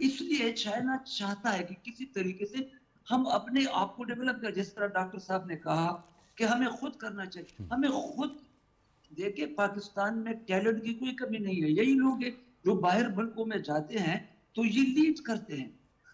इसलिए चाइना चाहता है कि किसी तरीके से हम अपने आप को डेवलप करें। जिस तरह डॉक्टर साहब ने कहा कि हमें खुद करना चाहिए, हमें खुद। देखिए पाकिस्तान में टैलेंट की कोई कमी नहीं है। यही लोग हैं जो बाहर मुल्कों में जाते हैं तो ये लीड करते हैं।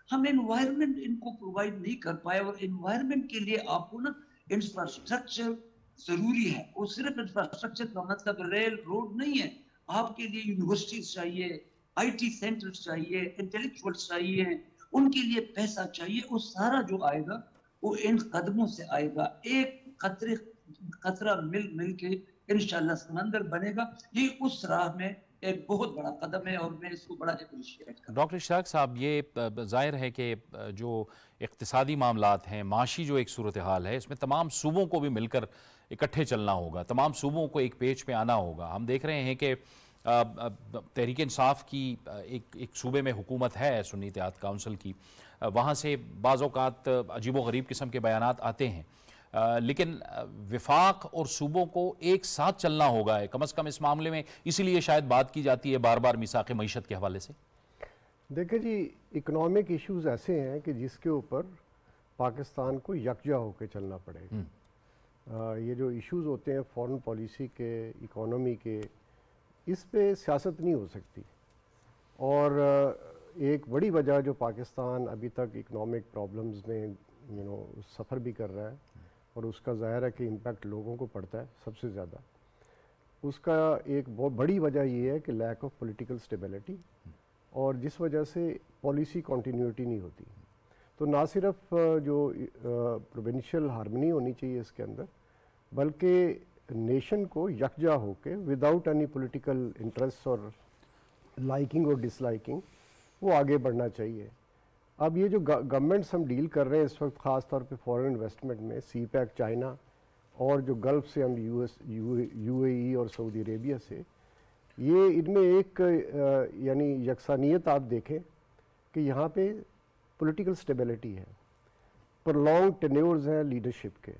हम एनवायरनमेंट इनको प्रोवाइड नहीं कर पाए। और एनवायरनमेंट के लिए आपको ना इंफ्रास्ट्रक्चर जरूरी है। और सिर्फ इंफ्रास्ट्रक्चर का मतलब रेल रोड नहीं है। आपके लिए यूनिवर्सिटीज चाहिए, IT सेंटर्स चाहिए, इंटेलेक्चुअल्स चाहिए, उनके लिए पैसा चाहिए। वो सारा जो आएगा वो इन कदमों से आएगा। एक कतरा मिल मिल के इंशाल्लाह समंदर बनेगा। ये उस राह में एक बहुत बड़ा कदम है और मैं इसको बड़ा अप्रिशिएट करता हूँ। डॉक्टर इशराक साहब, ये ज़ाहिर है कि जो इक़्तिसादी मामलात हैं, माशी जो एक सूरत हाल है, इसमें तमाम सूबों को भी मिलकर इकट्ठे चलना होगा, तमाम सूबों को एक पेज पे आना होगा। हम देख रहे हैं कि तहरीक इंसाफ की एक सूबे में हुकूमत है, सुन्नी इत्तेहाद काउंसिल की, वहाँ से बाज़ औक़ात अजीबो गरीब किस्म के बयानात आते हैं। लेकिन विफाक और सूबों को एक साथ चलना होगा कम अज़ कम इस मामले में, इसीलिए शायद बात की जाती है बार बार मिसाक़ मईशत के हवाले से। देखिए जी, इकोनॉमिक इश्यूज़ ऐसे हैं कि जिसके ऊपर पाकिस्तान को यकजा होकर चलना पड़ेगा। ये जो इश्यूज़ होते हैं फॉरेन पॉलिसी के, इकोनॉमी के, इस पे सियासत नहीं हो सकती। और एक बड़ी वजह जो पाकिस्तान अभी तक इकोनॉमिक प्रॉब्लम्स में सफ़र भी कर रहा है, और उसका ज़ाहिर है कि इम्पैक्ट लोगों को पड़ता है सबसे ज़्यादा, उसका एक बहुत बड़ी वजह ये है कि लैक ऑफ पॉलिटिकल स्टेबिलिटी, और जिस वजह से पॉलिसी कंटिन्यूटी नहीं होती। तो ना सिर्फ जो प्रोविंशियल हार्मनी होनी चाहिए इसके अंदर, बल्कि नेशन को यकजा होके विदाउट एनी पॉलिटिकल इंटरेस्ट और लाइकिंग और डिसलाइकिंग वो आगे बढ़ना चाहिए। अब ये जो गवर्नमेंट्स हम डील कर रहे हैं इस वक्त, ख़ास तौर पे फॉरेन इन्वेस्टमेंट में, CPEC चाइना, और जो गल्फ़ से हम UAE और सऊदी अरेबिया से, ये इनमें एक यानी यकसानियत आप देखें कि यहाँ पे पॉलिटिकल स्टेबिलिटी है। प्रोलॉन्ग टेन्योर्स हैं लीडरशिप के,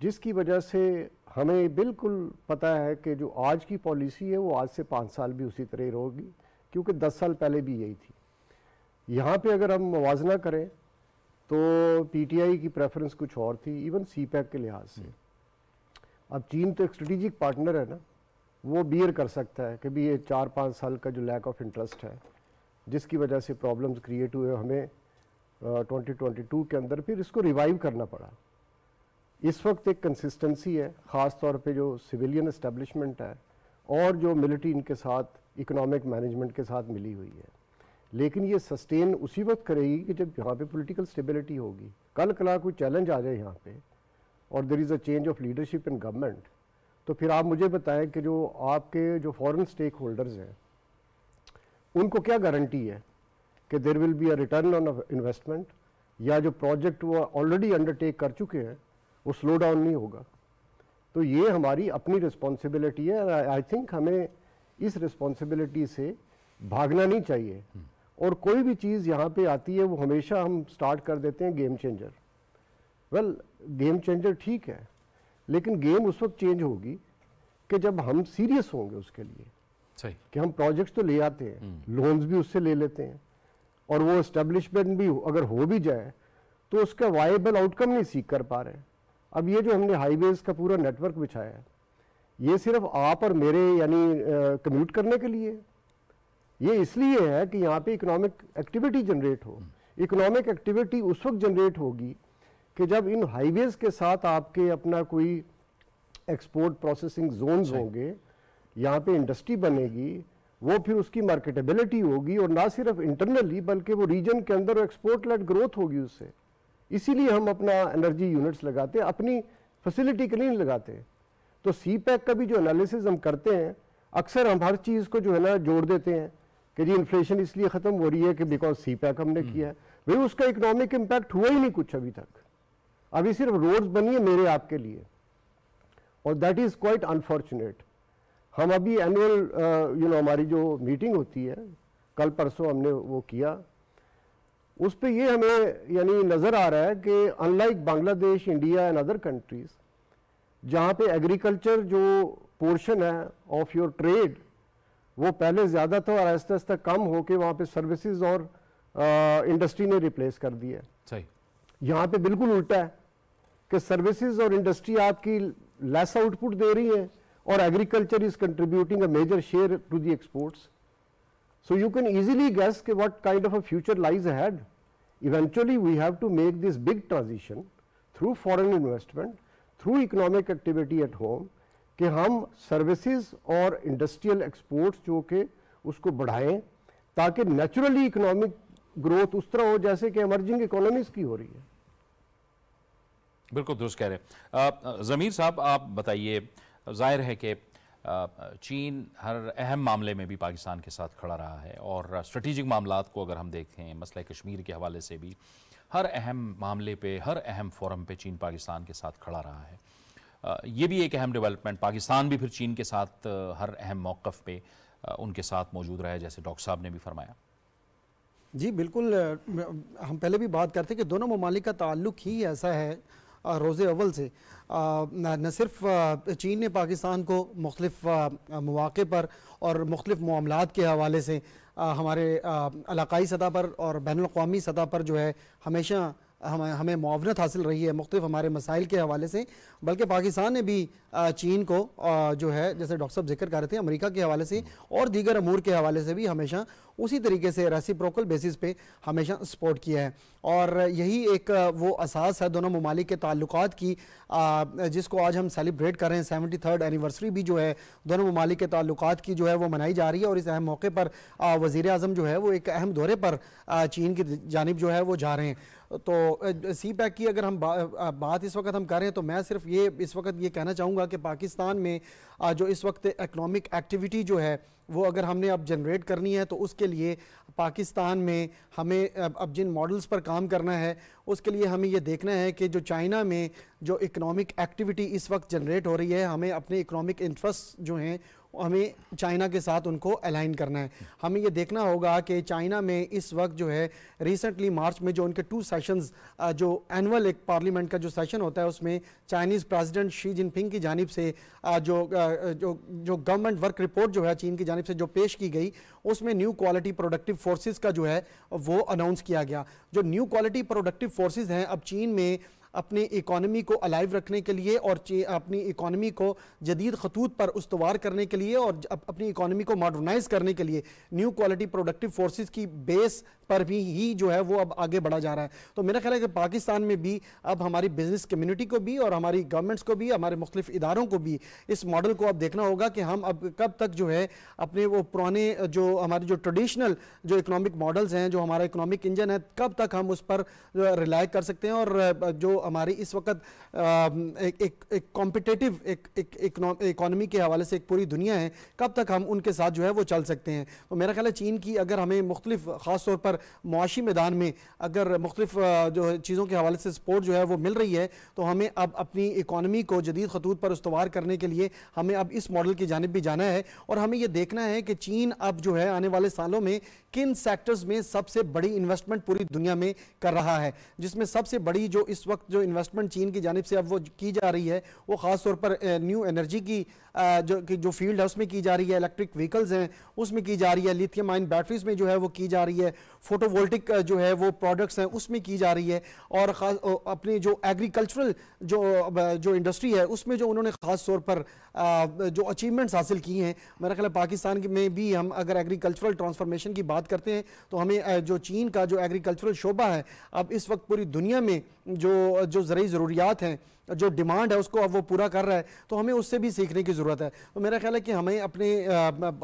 जिसकी वजह से हमें बिल्कुल पता है कि जो आज की पॉलिसी है वो आज से 5 साल भी उसी तरह रहेगी, क्योंकि 10 साल पहले भी यही थी। यहाँ पे अगर हम मुवाजना करें तो पीटीआई की प्रेफरेंस कुछ और थी, इवन सीपैक के लिहाज से। अब चीन तो एक स्ट्रेटेजिक पार्टनर है ना, वो बियर कर सकता है कि भी ये 4-5 साल का जो लैक ऑफ इंटरेस्ट है, जिसकी वजह से प्रॉब्लम्स क्रिएट हुए, हमें 2022 के अंदर फिर इसको रिवाइव करना पड़ा। इस वक्त एक कंसिस्टेंसी है, ख़ास तौर पे जो सिविलियन एस्टेब्लिशमेंट है और जो मिलिट्री इनके साथ इकोनॉमिक मैनेजमेंट के साथ मिली हुई है, लेकिन ये सस्टेन उसी वक्त करेगी कि जब यहाँ पे पॉलिटिकल स्टेबिलिटी होगी। कल कला कोई चैलेंज आ जाए यहाँ पे और there is a change of leadership in government, तो फिर आप मुझे बताएं कि जो आपके जो फॉरेन स्टेक होल्डर्स हैं उनको क्या गारंटी है कि there will be a return on investment, या जो प्रोजेक्ट वो ऑलरेडी अंडरटेक कर चुके हैं वो स्लो डाउन नहीं होगा। तो ये हमारी अपनी रिस्पॉन्सिबिलिटी है। आई थिंक हमें इस रिस्पॉन्सिबिलिटी से भागना नहीं चाहिए। और कोई भी चीज़ यहाँ पे आती है वो हमेशा हम स्टार्ट कर देते हैं game changer. Well, game changer ठीक है, लेकिन गेम उस वक्त चेंज होगी कि जब हम सीरियस होंगे उसके लिए। सही कि हम प्रोजेक्ट्स तो ले आते हैं, लोन्स भी उससे ले लेते हैं, और वो एस्टेब्लिशमेंट भी अगर हो भी जाए तो उसका वायबल आउटकम नहीं सीख कर पा रहे हैं। अब ये जो हमने हाईवेज का पूरा नेटवर्क बिछाया है, ये सिर्फ आप और मेरे यानी कम्यूट करने के लिए, ये इसलिए है कि यहाँ पे इकोनॉमिक एक्टिविटी जनरेट हो। इकोनॉमिक एक्टिविटी उस वक्त जनरेट होगी कि जब इन हाईवेज के साथ आपके अपना कोई एक्सपोर्ट प्रोसेसिंग जोन्स होंगे, यहाँ पे इंडस्ट्री बनेगी, वो फिर उसकी मार्केटेबिलिटी होगी, और ना सिर्फ इंटरनली बल्कि वो रीजन के अंदर एक्सपोर्ट लेड ग्रोथ होगी उससे। इसीलिए हम अपना एनर्जी यूनिट्स लगाते हैं, अपनी फैसिलिटी के लिए नहीं लगाते। तो सीपैक का भी जो एनालिसिस हम करते हैं, अक्सर हम हर चीज़ को जो है ना जोड़ देते हैं कि जी इन्फ्लेशन इसलिए ख़त्म हो रही है कि बिकॉज सीपैक हमने किया है। भाई उसका इकोनॉमिक इम्पैक्ट हुआ ही नहीं कुछ अभी तक, अभी सिर्फ रोड्स बनी है मेरे आपके लिए, और दैट इज़ क्वाइट अनफॉर्चुनेट। हम अभी एनुअल हमारी जो मीटिंग होती है, कल परसों हमने वो किया, उस पर ये हमें यानी नज़र आ रहा है कि unlike Bangladesh, India and other countries, जहाँ पे एग्रीकल्चर जो पोर्शन है ऑफ योर ट्रेड वो पहले ज़्यादा था और आहिस्ता आहिस्ता कम होके वहाँ पे सर्विसेज और इंडस्ट्री ने रिप्लेस कर दिया है। सही। यहाँ पे बिल्कुल उल्टा है कि सर्विसेज और इंडस्ट्री आपकी लेस आउटपुट दे रही है और agriculture is contributing a major share to the exports. So you can easily guess what kind of a future lies ahead. Eventually we have to make this big transition through foreign investment, through economic activity at home, कि हम services और industrial exports जो के उसको बढ़ाएं ताकि naturally economic growth उस तरह हो जैसे कि इमर्जिंग इकोनॉमीज की हो रही है। बिल्कुल दुरुस्त कह रहे। ज़मीर साहब, आप बताइए, जाहिर है कि चीन हर अहम मामले में भी पाकिस्तान के साथ खड़ा रहा है, और स्ट्रेटेजिक मामलात को अगर हम देखें, मसला कश्मीर के हवाले से भी हर अहम मामले पे, हर अहम फोरम पे चीन पाकिस्तान के साथ खड़ा रहा है। ये भी एक अहम डेवलपमेंट, पाकिस्तान भी फिर चीन के साथ हर अहम मौक़िफ़ पे उनके साथ मौजूद रहा है, जैसे डॉक्टर साहब ने भी फरमाया। जी बिल्कुल, हम पहले भी बात करते कि दोनों ममालिक का ताल्लुक ही ऐसा है रोज़े अव्वल से। न सिर्फ चीन ने पाकिस्तान को मुख्तलिफ मौक़े पर और मुख्तलिफ मामलात के हवाले से हमारे इलाक़ाई सतह पर और बैनुल-अक़वामी सतह पर जो है हमेशा हमें मुआवनत हासिल रही है मुख्तलिफ हमारे मसाइल के हवाले से, बल्कि पाकिस्तान ने भी चीन को जो है जैसे डॉक्टर साहब जिक्र कर रहे थे अमेरिका के हवाले से और दीगर अमूर के हवाले से भी हमेशा उसी तरीके से रेसिप्रोकल बेसिस पे हमेशा सपोर्ट किया है। और यही एक वो असास है दोनों ममालिक के ताल्लुकात की, जिसको आज हम सेलिब्रेट कर रहे हैं। 73rd एनिवर्सरी भी जो है दोनों ममालिक के ताल्लुकात की जो है वो मनाई जा रही है, और इस अहम मौके पर वज़ीर आज़म जो है वो एक अहम दौरे पर चीन की जानिब जो है वो जा रहे हैं। तो सीपैक की अगर हम बात इस वक्त हम कर रहे हैं, तो मैं सिर्फ ये इस वक्त ये कहना चाहूँगा कि पाकिस्तान में जो इस वक्त इकनॉमिक एक्टिविटी जो है वो अगर हमने अब जनरेट करनी है, तो उसके लिए पाकिस्तान में हमें अब जिन मॉडल्स पर काम करना है उसके लिए हमें ये देखना है कि जो चाइना में जो इकोनॉमिक एक्टिविटी इस वक्त जनरेट हो रही है, हमें अपने इकोनॉमिक इंटरेस्ट जो हैं हमें चाइना के साथ उनको अलाइन करना है। हमें ये देखना होगा कि चाइना में इस वक्त जो है रिसेंटली मार्च में जो उनके 2 सेशंस जो एनुअल एक पार्लियामेंट का जो सेशन होता है उसमें चाइनीज़ प्रेसिडेंट शी जिनपिंग की जानिब से जो गवर्नमेंट वर्क रिपोर्ट जो है चीन की जानिब से जो पेश की गई, उसमें न्यू क्वालिटी प्रोडक्टिव फोर्सेस का जो है वो अनाउंस किया गया। जो न्यू क्वालिटी प्रोडक्टिव फोर्सेस हैं अब चीन में अपनी इकॉनमी को अलाइव रखने के लिए और अपनी इकॉनमी को जदीद खतूत पर उस्तवार करने के लिए और अपनी इकॉनमी को मॉडर्नाइज करने के लिए न्यू क्वालिटी प्रोडक्टिव फोर्सेस की बेस पर भी ही जो है वो अब आगे बढ़ा जा रहा है। तो मेरा ख्याल है कि पाकिस्तान में भी अब हमारी बिजनेस कम्युनिटी को भी और हमारी गवर्नमेंट्स को भी, हमारे मुख्तलिफ इदारों को भी इस मॉडल को अब देखना होगा कि हम अब कब तक जो है अपने वो पुराने जो हमारे जो ट्रेडिशनल जो इकोनॉमिक मॉडल्स हैं, जो हमारा इकोनॉमिक इंजन है, कब तक हम उस पर रिलाय कर सकते हैं। और जो हमारी इस वक्त एक कॉम्पिटिटिव इकोनॉमी के हवाले से एक पूरी दुनिया है, कब तक हम उनके साथ जो है वो चल सकते हैं। तो मेरा ख्याल है चीन की अगर हमें मुख्तलिफ ख़ास तौर पर मुआशी मैदान में अगर मुख्तलिफ जो चीज़ों के हवाले से सपोर्ट जो है वो मिल रही है, तो हमें अब अपनी इकॉनमी को जदीद खतूत पर उस्तवार करने के लिए हमें अब इस मॉडल की जानिब भी जाना है। और हमें ये देखना है कि चीन अब जो है आने वाले सालों में किन सेक्टर्स में सबसे बड़ी इन्वेस्टमेंट पूरी दुनिया में कर रहा है, जिसमें सबसे बड़ी जो इस वक्त जो इन्वेस्टमेंट चीन की जानिब से अब वो की जा रही है वो ख़ास तौर पर न्यू एनर्जी की जो फील्ड है उसमें की जा रही है, इलेक्ट्रिक व्हीकल्स हैं उसमें की जा रही है, लिथियम आयन बैटरीज में जो है वो की जा रही है, फोटोवोल्टिक जो है वो प्रोडक्ट्स हैं उसमें की जा रही है। और ख़ास अपनी जो एग्रीकल्चरल जो इंडस्ट्री है उसमें जो उन्होंने ख़ास तौर पर जो अचीवमेंट्स हासिल की हैं, मेरा ख्याल है पाकिस्तान में भी हम अगर एग्रीकल्चरल ट्रांसफॉर्मेशन की बात करते हैं तो हमें जो चीन का जो एग्रीकल्चरल शोबा है अब इस वक्त पूरी दुनिया में जो ज़रूरी ज़रूरियात हैं, जो डिमांड है उसको अब वो पूरा कर रहा है, तो हमें उससे भी सीखने की ज़रूरत है। तो मेरा ख्याल है कि हमें अपने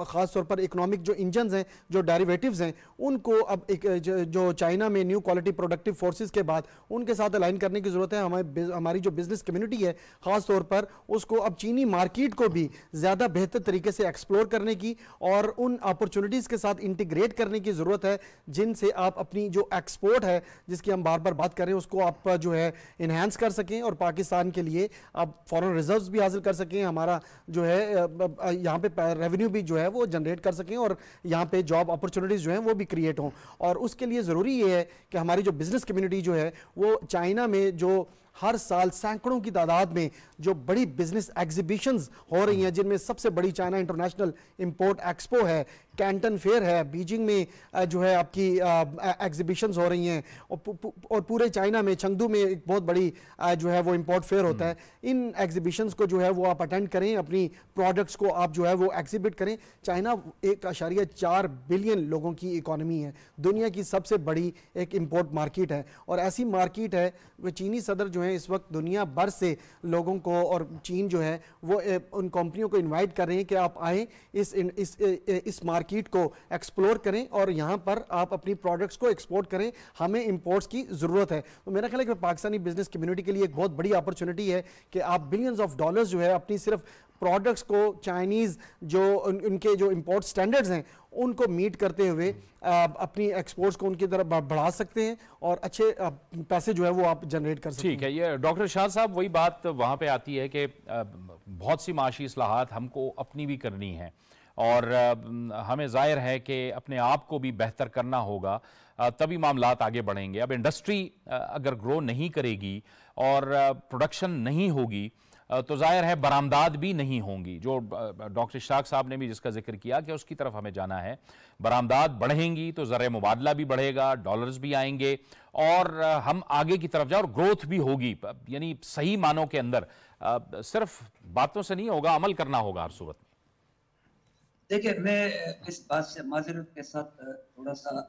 ख़ास तौर पर इकोनॉमिक जो इंजन्स हैं, जो डेरिवेटिव्स हैं, उनको अब जो चाइना में न्यू क्वालिटी प्रोडक्टिव फोर्सेस के बाद उनके साथ अलाइन करने की ज़रूरत है। हमारी जो बिज़नेस कम्युनिटी है ख़ास तौर पर उसको अब चीनी मार्केट को भी ज़्यादा बेहतर तरीके से एक्सप्लोर करने की और उन अपॉर्चुनिटीज़ के साथ इंटीग्रेट करने की ज़रूरत है जिनसे आप अपनी जो एक्सपोर्ट है जिसकी हम बार बार बात कर रहे हैं उसको आप जो है इन्हांस कर सकें और पाकिस्तान के लिए आप फॉरेन रिजर्व्स भी हासिल कर सकें, हमारा जो है यहाँ पे रेवेन्यू भी जो है वो जनरेट कर सकें और यहाँ पे जॉब अपॉर्चुनिटीज़ जो हैं वो भी क्रिएट हों। और उसके लिए ज़रूरी ये है कि हमारी जो बिज़नेस कम्युनिटी जो है वो चाइना में जो हर साल सैकड़ों की तादाद में जो बड़ी बिजनेस एग्जीबिशंस हो रही हैं, जिनमें सबसे बड़ी चाइना इंटरनेशनल इंपोर्ट एक्सपो है, कैंटन फेयर है, बीजिंग में जो है आपकी एग्जीबिशंस हो रही हैं और पूरे चाइना में चंगदू में एक बहुत बड़ी जो है वो इंपोर्ट फेयर होता है। इन एग्जीबिशंस को जो है वो आप अटेंड करें, अपनी प्रोडक्ट्स को आप जो है वो एग्जिबिट करें। चाइना 1.4 बिलियन लोगों की इकॉनमी है, दुनिया की सबसे बड़ी एक इंपोर्ट मार्केट है और ऐसी मार्केट है वो चीनी सदर जो है इस वक्त दुनिया भर से लोगों को और चीन जो है वो उन कंपनियों को इनवाइट कर रहे हैं कि आप आएँ इस मार्केट को एक्सप्लोर करें और यहाँ पर आप अपनी प्रोडक्ट्स को एक्सपोर्ट करें, हमें इंपोर्ट्स की ज़रूरत है। तो मेरा ख्याल है कि पाकिस्तानी बिजनेस कम्युनिटी के लिए एक बहुत बड़ी अपॉर्चुनिटी है कि आप बिलियंस ऑफ डॉलर्स जो है अपनी सिर्फ प्रोडक्ट्स को चाइनीज़ जो उनके जो इंपोर्ट स्टैंडर्ड्स हैं उनको मीट करते हुए अपनी एक्सपोर्ट्स को उनकी तरफ बढ़ा सकते हैं और अच्छे पैसे जो है वो आप जनरेट कर सकते हैं। ठीक है, ये डॉक्टर शाह साहब वही बात वहाँ पे आती है कि बहुत सी माशी इस्लाहात हमको अपनी भी करनी है और हमें ज़ाहिर है कि अपने आप को भी बेहतर करना होगा, तभी मामलात आगे बढ़ेंगे। अब इंडस्ट्री अगर ग्रो नहीं करेगी और प्रोडक्शन नहीं होगी तो जाहिर है बरामदाद भी नहीं होंगी, जो डॉक्टर इशराक साहब ने भी जिसका जिक्र किया कि उसकी तरफ हमें जाना है। बरामदाद बढ़ेंगी तो ज़र मुबादला भी बढ़ेगा, डॉलर्स भी आएंगे और हम आगे की तरफ जाए और ग्रोथ भी होगी, यानी सही मानों के अंदर सिर्फ बातों से नहीं होगा, अमल करना होगा हर सूरत में। देखिए, मैं इस बात से माजरत के साथ थोड़ा सा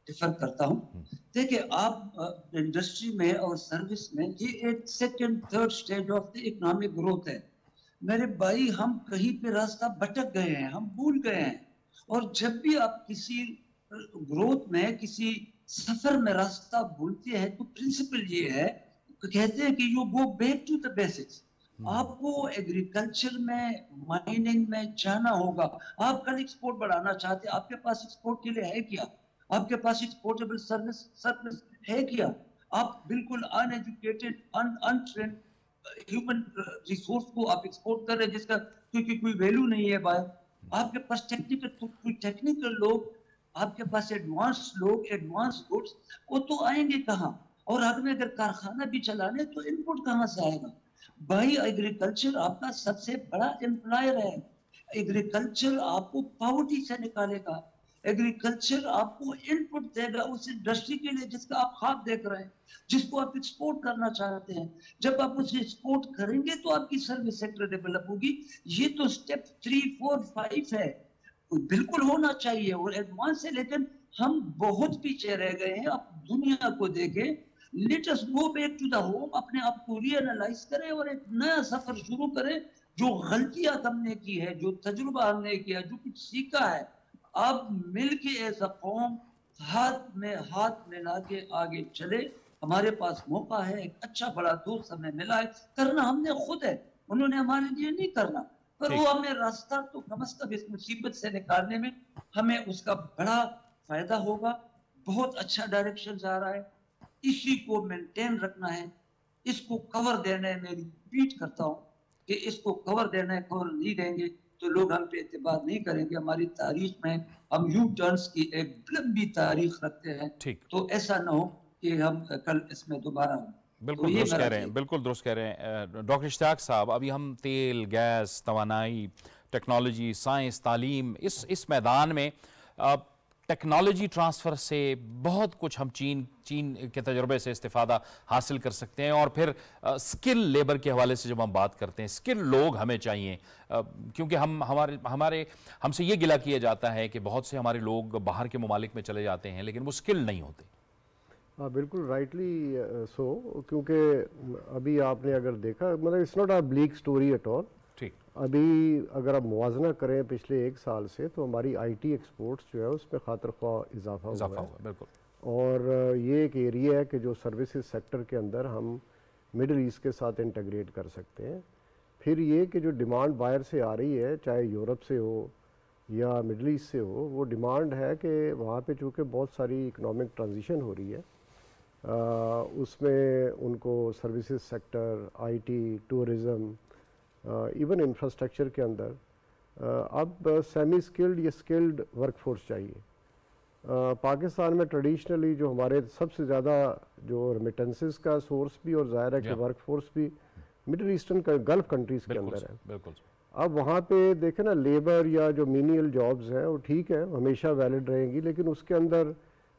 डिफर करता हूँ। देखिए, आप इंडस्ट्री में और सर्विस में ये एक second third stage of the economic growth है मेरे भाई। हम कहीं पे रास्ता भटक गए हैं, हम भूल गए हैं। और जब भी आप किसी ग्रोथ में, किसी सफर में रास्ता भूलते हैं तो प्रिंसिपल ये है, कहते हैं कि you go back to the basics. आपको एग्रीकल्चर में, माइनिंग में जाना होगा। आप कल एक्सपोर्ट बढ़ाना चाहते हैं, आपके पास एक्सपोर्ट के लिए है क्या? आपके पास एक्सपोर्टेबल सर्विस है क्या? आप बिल्कुल अनएजुकेटेड अनट्रेंड ह्यूमन रिसोर्स को आप एक्सपोर्ट कर रहे हैं जिसका क्योंकि कोई वैल्यू नहीं है बाहर। आपके पास टेक्निकल लोग, आपके पास एडवांस लोग, एडवांस गुड्स, वो तो आएंगे कहाँ? और हमें अगर कारखाना भी चलाने तो इनपुट कहाँ से आएगा? भाई एग्रीकल्चर आपका सबसे बड़ा एम्प्लॉयर है। एग्रीकल्चर आपको पॉवर्टी से निकालेगा। एग्रीकल्चर आपको इनपुट देगा उस इंडस्ट्री के लिए जिसका आप ख्वाब देख रहे हैं, जिसको आप एक्सपोर्ट करना चाहते हैं। जब आप उसे एक्सपोर्ट करेंगे तो आपकी सर्विस सेक्टर डेवलप होगी। ये तो स्टेप 3, 4, 5 है, बिल्कुल होना चाहिए और एडवांस है, लेकिन हम बहुत पीछे रह गए हैं। आप दुनिया को देखें, let us go back to the home, अपने आप को रीएनालाइज करें और एक नया सफर शुरू करें। जो गलतियां हमने की है, जो तजुर्बा हमने किया, जो कुछ सीखा है, अब मिलके एज अ कौम हाथ में हाथ मिला के आगे चले। हमारे पास मौका है, एक अच्छा बड़ा दोस्त हमें मिला है, करना हमने खुद है, उन्होंने हमारे लिए नहीं करना, पर वो हमें रास्ता तो कम से कम इस मुसीबत से निकालने में हमें उसका बड़ा फायदा होगा। बहुत अच्छा डायरेक्शन जा रहा है, इसी को मेंटेन रखना है, इसको कवर देना है। मैं रिपीट करता हूँ कि इसको कवर देना है, कवर नहीं देंगे तो लोग हम पे एतबार नहीं करेंगे। हमारी तारीख में हम यू टर्न्स की एक लंबी तारीख रखते हैं, तो ऐसा ना हो कि हम कल इसमें दोबारा हो। बिल्कुल दुरुस्त कह रहे हैं, बिल्कुल दुरुस्त कह रहे हैं डॉक्टर इश्तियाक साहब। अभी हम तेल, गैस, तवानाई, टेक्नोलॉजी, साइंस, तालीम, इस मैदान में टेक्नोलॉजी ट्रांसफ़र से बहुत कुछ हम चीन के तजुर्बे से इस्तिफ़ादा हासिल कर सकते हैं। और फिर स्किल लेबर के हवाले से जब हम बात करते हैं, स्किल लोग हमें चाहिए, क्योंकि हमसे ये गिला किया जाता है कि बहुत से हमारे लोग बाहर के ममालिक में चले जाते हैं लेकिन वो स्किल नहीं होते। हाँ बिल्कुल राइटली सो, क्योंकि अभी आपने अगर देखा, मतलब it's not a bleak story at all. ठीक, अभी अगर आप मुआवजना करें पिछले 1 साल से, तो हमारी आईटी एक्सपोर्ट्स जो है उसमें खातिर ख्वाह इजाफा हुआ है। बिल्कुल। और ये एक एरिया है कि जो सर्विसेज सेक्टर के अंदर हम मिडल ईस्ट के साथ इंटीग्रेट कर सकते हैं। फिर ये कि जो डिमांड बाहर से आ रही है, चाहे यूरोप से हो या मिडल ईस्ट से हो, वो डिमांड है कि वहाँ पे चूँकि बहुत सारी इकोनॉमिक ट्रांजिशन हो रही है, उसमें उनको services sector, IT, tourism, even infrastructure के अंदर अब सेमी स्किल्ड या स्किल्ड वर्कफोर्स चाहिए। पाकिस्तान में ट्रेडिशनली जो हमारे सबसे ज़्यादा जो रेमिटेंसेस का सोर्स भी और ज़ाहिर है कि वर्कफोर्स भी मिडिल ईस्टर्न गल्फ कंट्रीज़ के अंदर है। बिल्कुल। अब वहाँ पे देखें ना, लेबर या जो मीनियल जॉब्स हैं वो ठीक है, हमेशा वैलिड रहेंगी, लेकिन उसके अंदर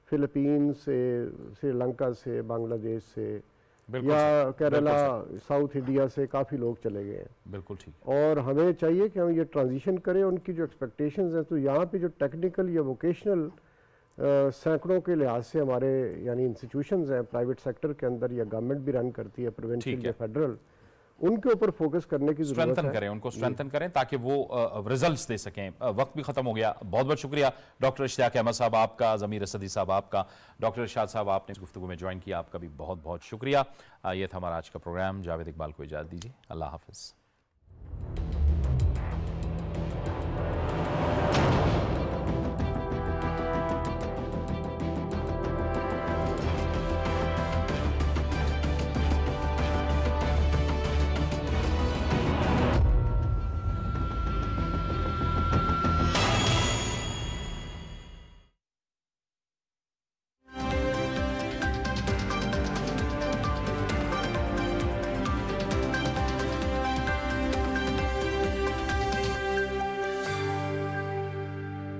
फ़िलिपीन से, श्रीलंका से, बांग्लादेश से या केरला, साउथ इंडिया से काफ़ी लोग चले गए हैं। बिल्कुल ठीक। और हमें चाहिए कि हम ये ट्रांजिशन करें, उनकी जो एक्सपेक्टेशंस हैं, तो यहाँ पे जो टेक्निकल या वोकेशनल सैकड़ों के लिहाज से हमारे यानी इंस्टीट्यूशंस हैं प्राइवेट सेक्टर के अंदर या गवर्नमेंट भी रन करती है, प्रोविंशियल या फेडरल, उनके ऊपर फोकस करने की ज़रूरत है। करें, उनको स्ट्रेंथन करें ताकि वो रिजल्ट्स दे सकें। वक्त भी ख़त्म हो गया। बहुत बहुत शुक्रिया डॉक्टर इश्तियाक अहमद साहब आपका, ज़मीर असदी साहब आपका, डॉक्टर इरशाद साहब आपने इस गुफ्तगू में ज्वाइन किया, आपका भी बहुत बहुत शुक्रिया। ये था हमारा आज का प्रोग्राम। जावेद इकबाल को इजाज़त दीजिए। अल्लाह हाफ़िज़।